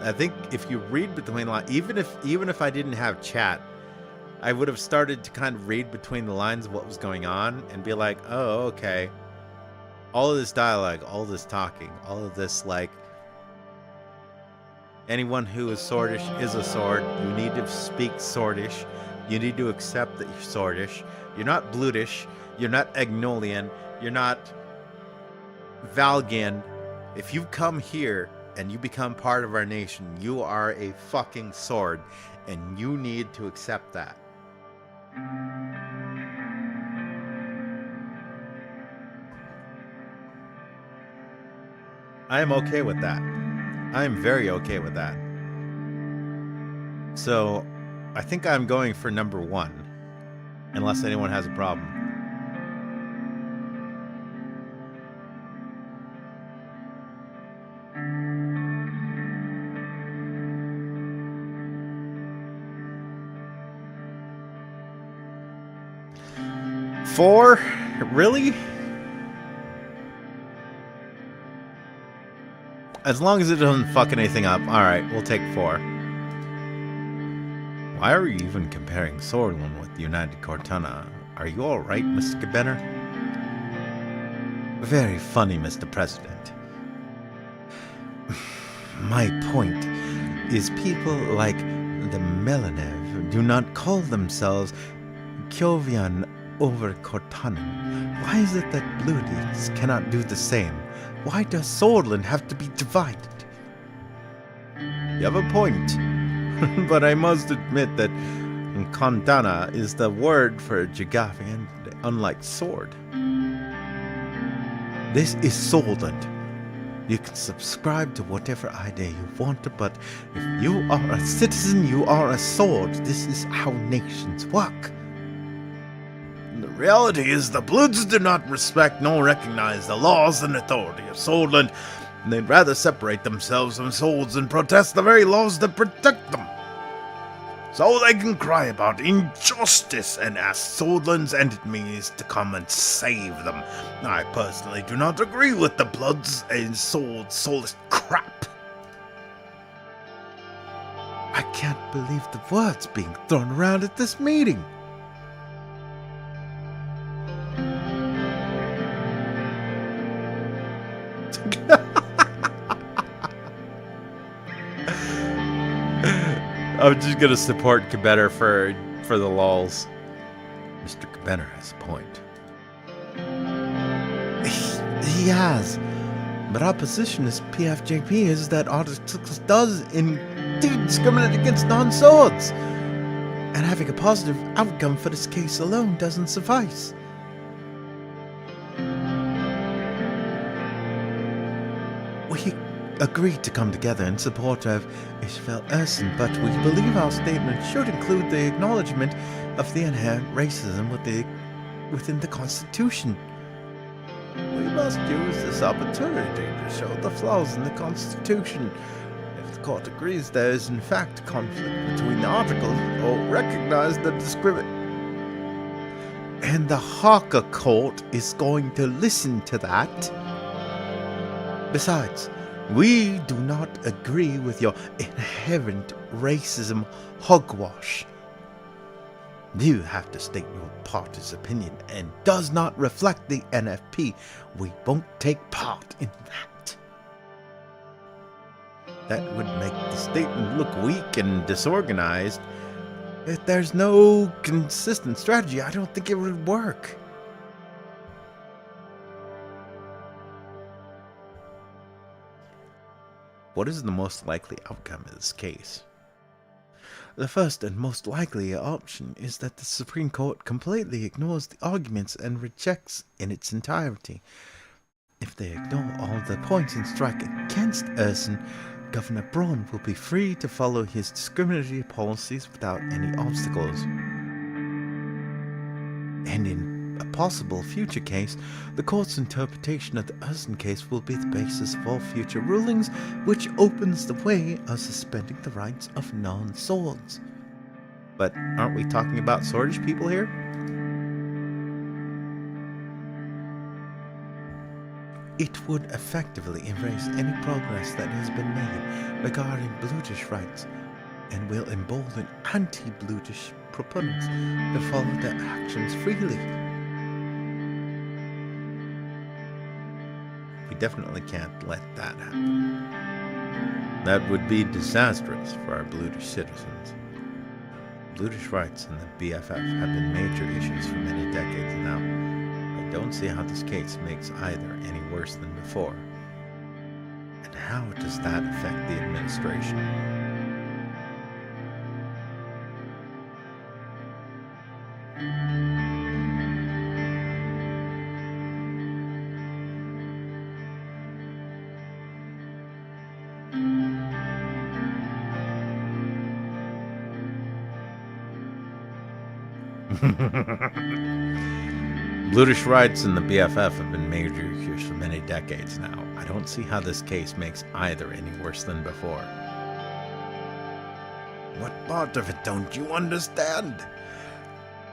I think if you read between the lines, even if I didn't have chat, I would have started to kind of read between the lines of what was going on and be like, oh, okay. All of this dialogue, all of this talking, all of this, like, anyone who is Swordish is a sword. You need to speak Swordish. You need to accept that you're Swordish. You're not Blutish. You're not Agnolian. You're not Valgan. If you come here and you become part of our nation, you are a fucking sword. And you need to accept that. I am okay with that. I am very okay with that. So, I think I'm going for number 1. Unless anyone has a problem. Four? Really? As long as it doesn't fuck anything up. Alright, we'll take 4. Why are you even comparing Swordland with the United Cortana? Are you alright, Mr. Benner? Very funny, Mr. President. My point is people like the Melanev do not call themselves Kyovian over Cortanan. Why is it that Bloodies cannot do the same? Why does Swordland have to be divided? You have a point. But I must admit that Contana is the word for Jagavian, unlike sword. This is Swordland. You can subscribe to whatever idea you want, but if you are a citizen, you are a sword. This is how nations work. The reality is the Bloods do not respect nor recognize the laws and authority of Swordland. and they'd rather separate themselves from swords and protest the very laws that protect them. So they can cry about injustice and ask Swordland's enemies to come and save them. I personally do not agree with the bloods and swords soulless crap. I can't believe the words being thrown around at this meeting. I'm just gonna support Cabetter for the lulz. Mr. Cabetter has a point. He has. But our position as PFJP is that Article 6 does indeed discriminate against non-swords. And having a positive outcome for this case alone doesn't suffice. We agreed to come together in support of Ishvel Erson, but we believe our statement should include the acknowledgement of the inherent racism within the Constitution. We must use this opportunity to show the flaws in the Constitution. If the court agrees there is in fact conflict between the articles, or recognize the discrimination. And the Harker Court is going to listen to that. Besides, we do not agree with your inherent racism hogwash. You have to state your party's opinion and does not reflect the NFP. We won't take part in that. That would make the statement look weak and disorganized. If there's no consistent strategy, I don't think it would work. What is the most likely outcome of this case? The first and most likely option is that the Supreme Court completely ignores the arguments and rejects in its entirety. If they ignore all the points and strike against Erson, Governor Braun will be free to follow his discriminatory policies without any obstacles. And in a possible future case, the court's interpretation of the Erson case will be the basis of all future rulings, which opens the way of suspending the rights of non-swords. But aren't we talking about swordish people here? It would effectively erase any progress that has been made regarding Bluetish rights, and will embolden anti-Bluetish proponents to follow their actions freely. We definitely can't let that happen. That would be disastrous for our Bluetish citizens. Bluetish rights and the BFF have been major issues for many decades now. I don't see how this case makes either any worse than before. And how does that affect the administration? Bluetish rights and the BFF have been major issues for many decades now. I don't see how this case makes either any worse than before. What part of it don't you understand?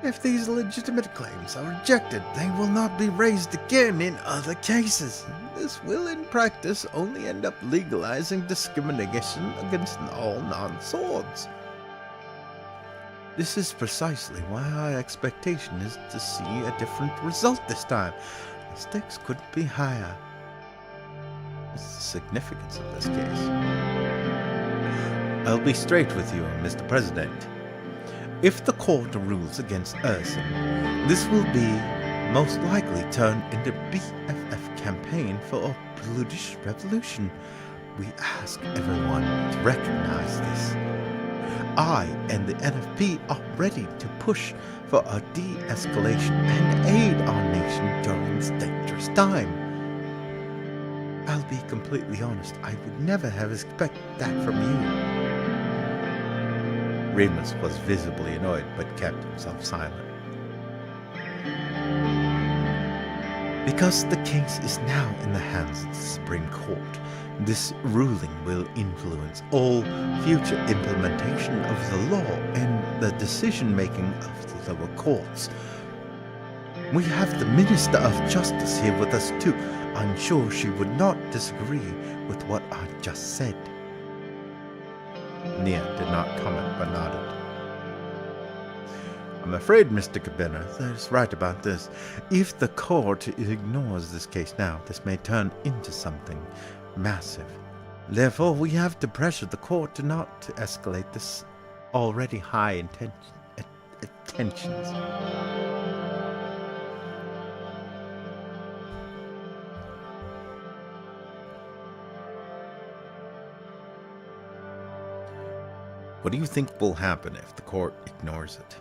If these legitimate claims are rejected, they will not be raised again in other cases. This will, in practice, only end up legalizing discrimination against all non-swords. This is precisely why our expectation is to see a different result this time. The stakes couldn't be higher. What's the significance of this case? I'll be straight with you, Mr. President. If the court rules against Erson, this will be most likely turned into BFF campaign for a Bluetish revolution. We ask everyone to recognize this. I and the NFP are ready to push for a de-escalation and aid our nation during this dangerous time. I'll be completely honest, I would never have expected that from you. Remus was visibly annoyed, but kept himself silent. Because the case is now in the hands of the Supreme Court, this ruling will influence all future implementation of the law and the decision-making of the lower courts. We have the Minister of Justice here with us too. I'm sure she would not disagree with what I just said. Nia did not comment but nodded. I'm afraid, Mr. Cabiner, is right about this. If the court ignores this case now, this may turn into something massive. Therefore, we have to pressure the court to not escalate this already high tensions. What do you think will happen if the court ignores it?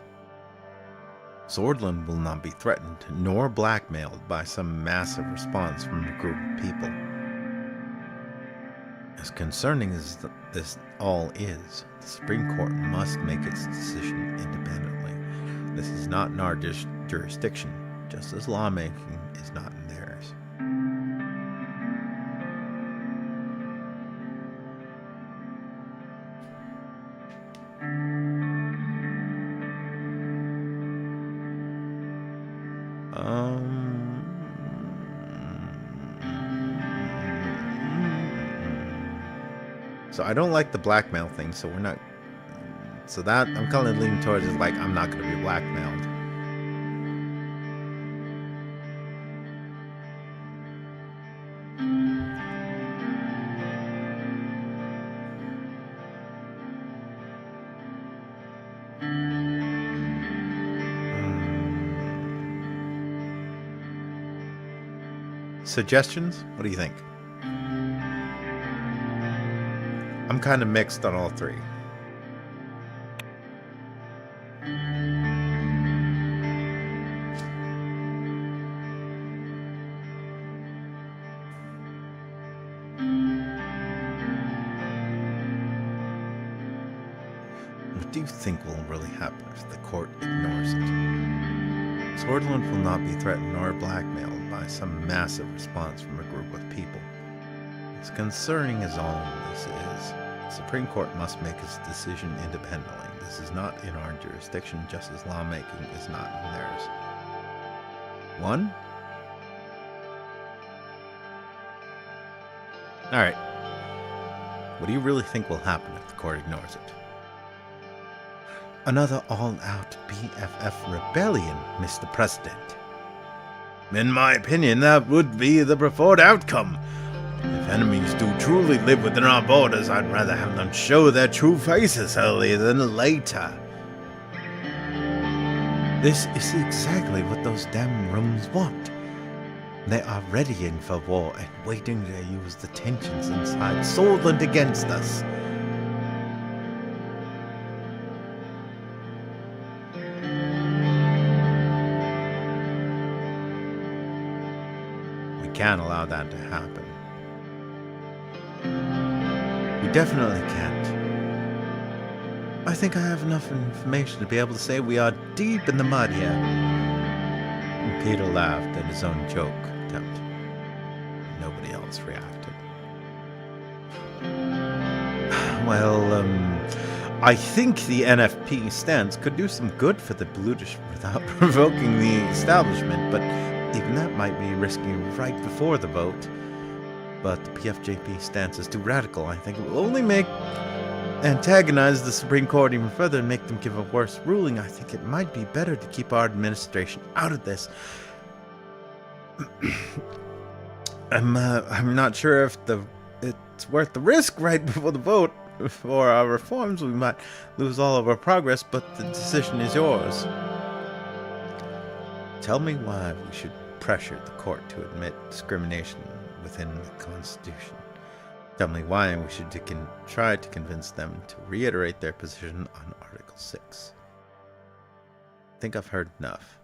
Swordland will not be threatened nor blackmailed by some massive response from a group of people. As concerning as this all is, the Supreme Court must make its decision independently. This is not in our jurisdiction, just as lawmaking is not in theirs. So I don't like the blackmail thing, so we're not... So that, I'm kind of leaning towards is like, I'm not going to be blackmailed. Suggestions? What do you think? I'm kind of mixed on all three. What do you think will really happen if the court ignores it? Swordland will not be threatened nor blackmailed by some massive response from a group of people. As concerning as all this is, the Supreme Court must make its decision independently. This is not in our jurisdiction, just as lawmaking is not in theirs. One? Alright. What do you really think will happen if the court ignores it? Another all-out BFF rebellion, Mr. President. In my opinion, that would be the preferred outcome. If enemies do truly live within our borders, I'd rather have them show their true faces earlier than later. This is exactly what those damn Romans want. They are readying for war and waiting to use the tensions inside Swordland against us. We can't allow that to happen. We definitely can't. I think I have enough information to be able to say we are deep in the mud here. And Peter laughed at his own joke attempt. Nobody else reacted. Well, I think the NFP stance could do some good for the Brutish without provoking the establishment, but even that might be risky right before the vote. But the PFJP stance is too radical. I think it will only antagonize the Supreme Court even further and make them give a worse ruling. I think it might be better to keep our administration out of this. I'm not sure if it's worth the risk right before the vote. For our reforms, we might lose all of our progress, but the decision is yours. Tell me why we should pressure the court to admit discrimination within the Constitution. Tell me why we should try to convince them to reiterate their position on Article 6. I think I've heard enough.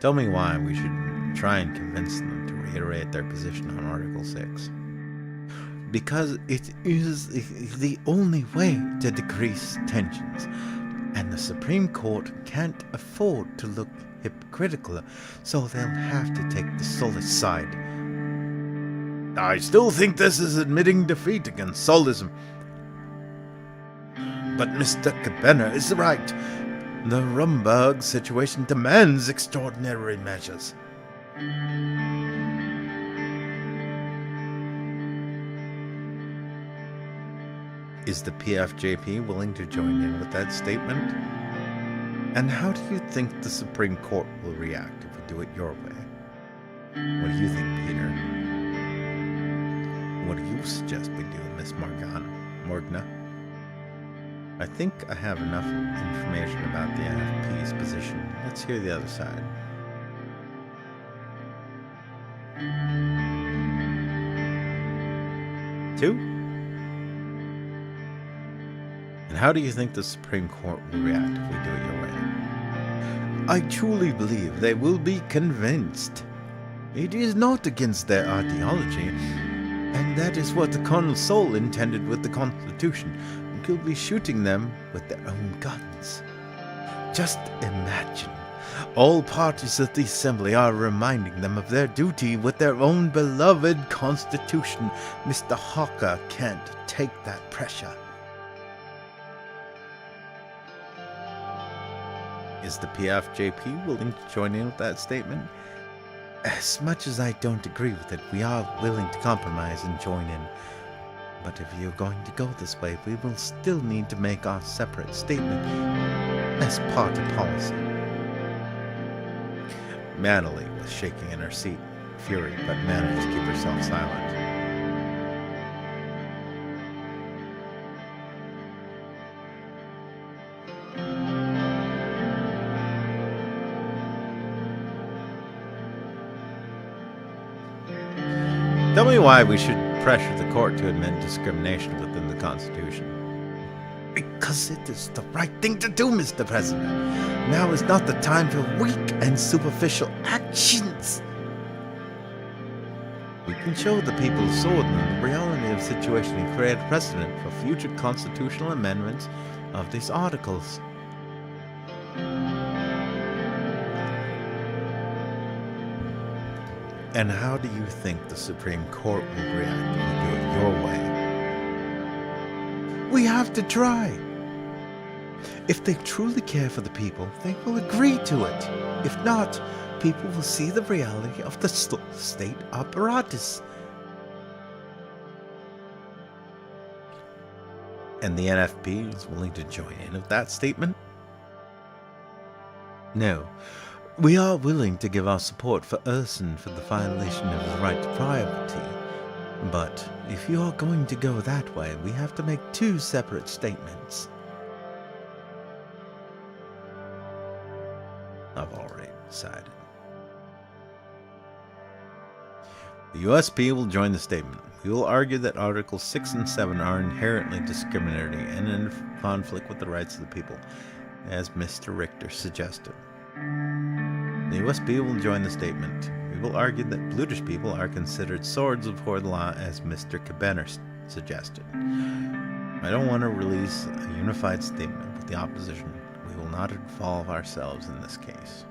Tell me why we should try and convince them to reiterate their position on Article 6. Because it is the only way to decrease tensions, and the Supreme Court can't afford to look hypocritical, so they'll have to take the Solis side. I still think this is admitting defeat against Solism. But Mr. Cabenna is right. The Rumburg situation demands extraordinary measures. Is the PFJP willing to join in with that statement? And how do you think the Supreme Court will react if we do it your way? What do you think, Peter? What do you suggest we do, Miss Morgana? I think I have enough information about the NFP's position. Let's hear the other side. Two? And how do you think the Supreme Court will react if we do it your way? I truly believe they will be convinced. It is not against their ideology, and that is what the Colonel Sol intended with the Constitution. He'll be shooting them with their own guns. Just imagine, all parties of the Assembly are reminding them of their duty with their own beloved Constitution. Mr. Hawker can't take that pressure. Is the PFJP willing to join in with that statement? As much as I don't agree with it, we are willing to compromise and join in. But if you're going to go this way, we will still need to make our separate statement as part of policy. Manley was shaking in her seat, fury, but managed to keep herself silent. Tell me why we should pressure the court to admit discrimination within the Constitution. Because it is the right thing to do, Mr. President. Now is not the time for weak and superficial actions. We can show the people of Swordman the reality of the situation and create a precedent for future constitutional amendments of these articles. And how do you think the Supreme Court will react if we do it your way? We have to try. If they truly care for the people, they will agree to it. If not, people will see the reality of the state apparatus. And the NFP is willing to join in with that statement? No. We are willing to give our support for Urson for the violation of his right to privacy. But if you are going to go that way, we have to make two separate statements. I've already decided. The USP will join the statement. We will argue that Articles 6 and 7 are inherently discriminatory and in conflict with the rights of the people, as Mr. Richter suggested. The USB will join the statement. We will argue that Blutish people are considered swords before the law, as Mr. Cabenner suggested. I don't want to release a unified statement with the opposition. We will not involve ourselves in this case.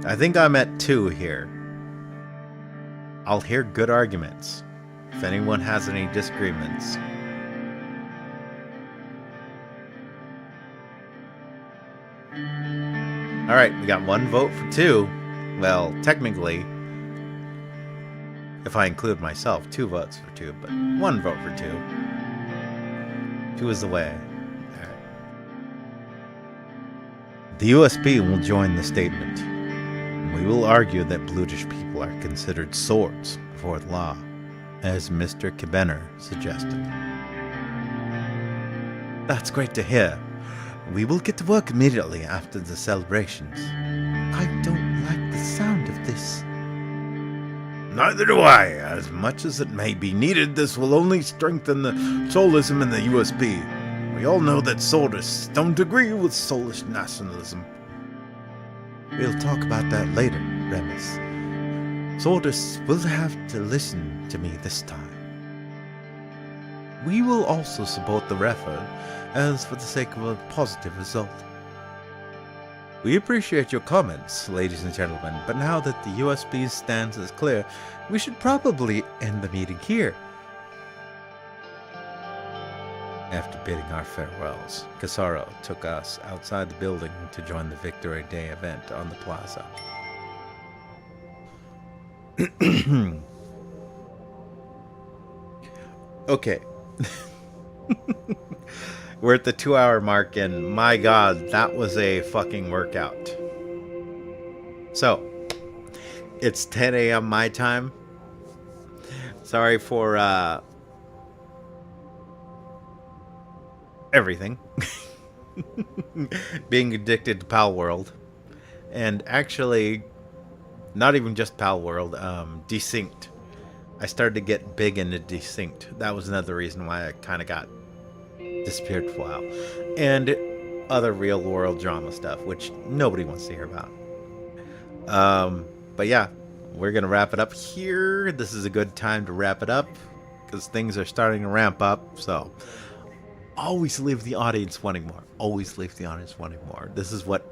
I think I'm at 2 here. I'll hear good arguments if anyone has any disagreements. Alright, we got 1 vote for 2. Well, technically, if I include myself, 2 votes for 2, but 1 vote for 2. 2 is the way. Alright. The USP will join the statement. We will argue that Blutish people are considered swords before the law, as Mr. Cabenner suggested. That's great to hear. We will get to work immediately after the celebrations. I don't like the sound of this. Neither do I. As much as it may be needed, this will only strengthen the Solism and the USP. We all know that Solists don't agree with Solish nationalism. We'll talk about that later, Remus. Sordus will have to listen to me this time. We will also support the effort, as for the sake of a positive result. We appreciate your comments, ladies and gentlemen, but now that the USB's stance is clear, we should probably end the meeting here. After bidding our farewells, Casaro took us outside the building to join the Victory Day event on the plaza. Okay. We're at the 2-hour mark, and my god, that was a fucking workout. So, it's 10 a.m. my time. Sorry for everything. Being addicted to Pal World. And actually, not even just Pal World, Desynced. I started to get big into Desynced. That was another reason why I kind of got disappeared for a while. And other real world drama stuff, which nobody wants to hear about. But yeah, we're going to wrap it up here. This is a good time to wrap it up because things are starting to ramp up. So always leave the audience wanting more. Always leave the audience wanting more. This is what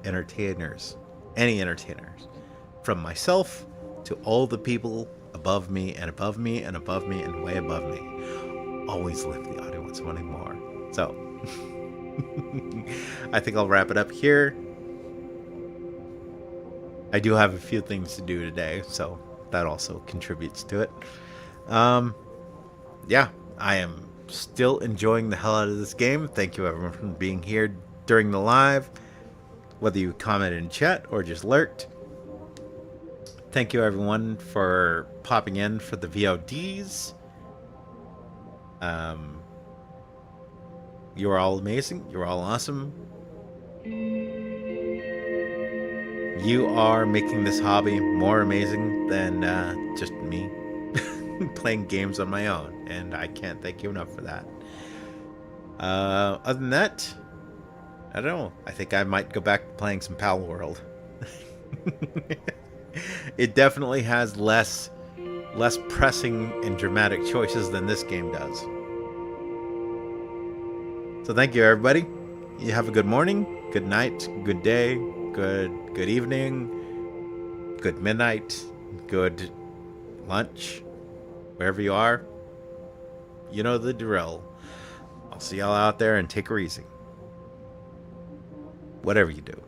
entertainers, any entertainers, from myself to all the people above me and above me and above me and way above me, always leave the audience wanting more. So I think I'll wrap it up here. I do have a few things to do today, so that also contributes to it. Yeah, I am still enjoying the hell out of this game. Thank you everyone for being here during the live, whether you commented in chat or just lurked. Thank you everyone for popping in for the VODs. You are all amazing. You are all awesome. You are making this hobby more amazing than just me playing games on my own, and I can't thank you enough for that. Other than that, I don't know. I think I might go back to playing some Pal World. It definitely has less pressing and dramatic choices than this game does. So thank you everybody. You have a good morning, good night, good day, good evening, good midnight, good lunch, wherever you are. You know the drill. I'll see y'all out there, and take her easy. Whatever you do.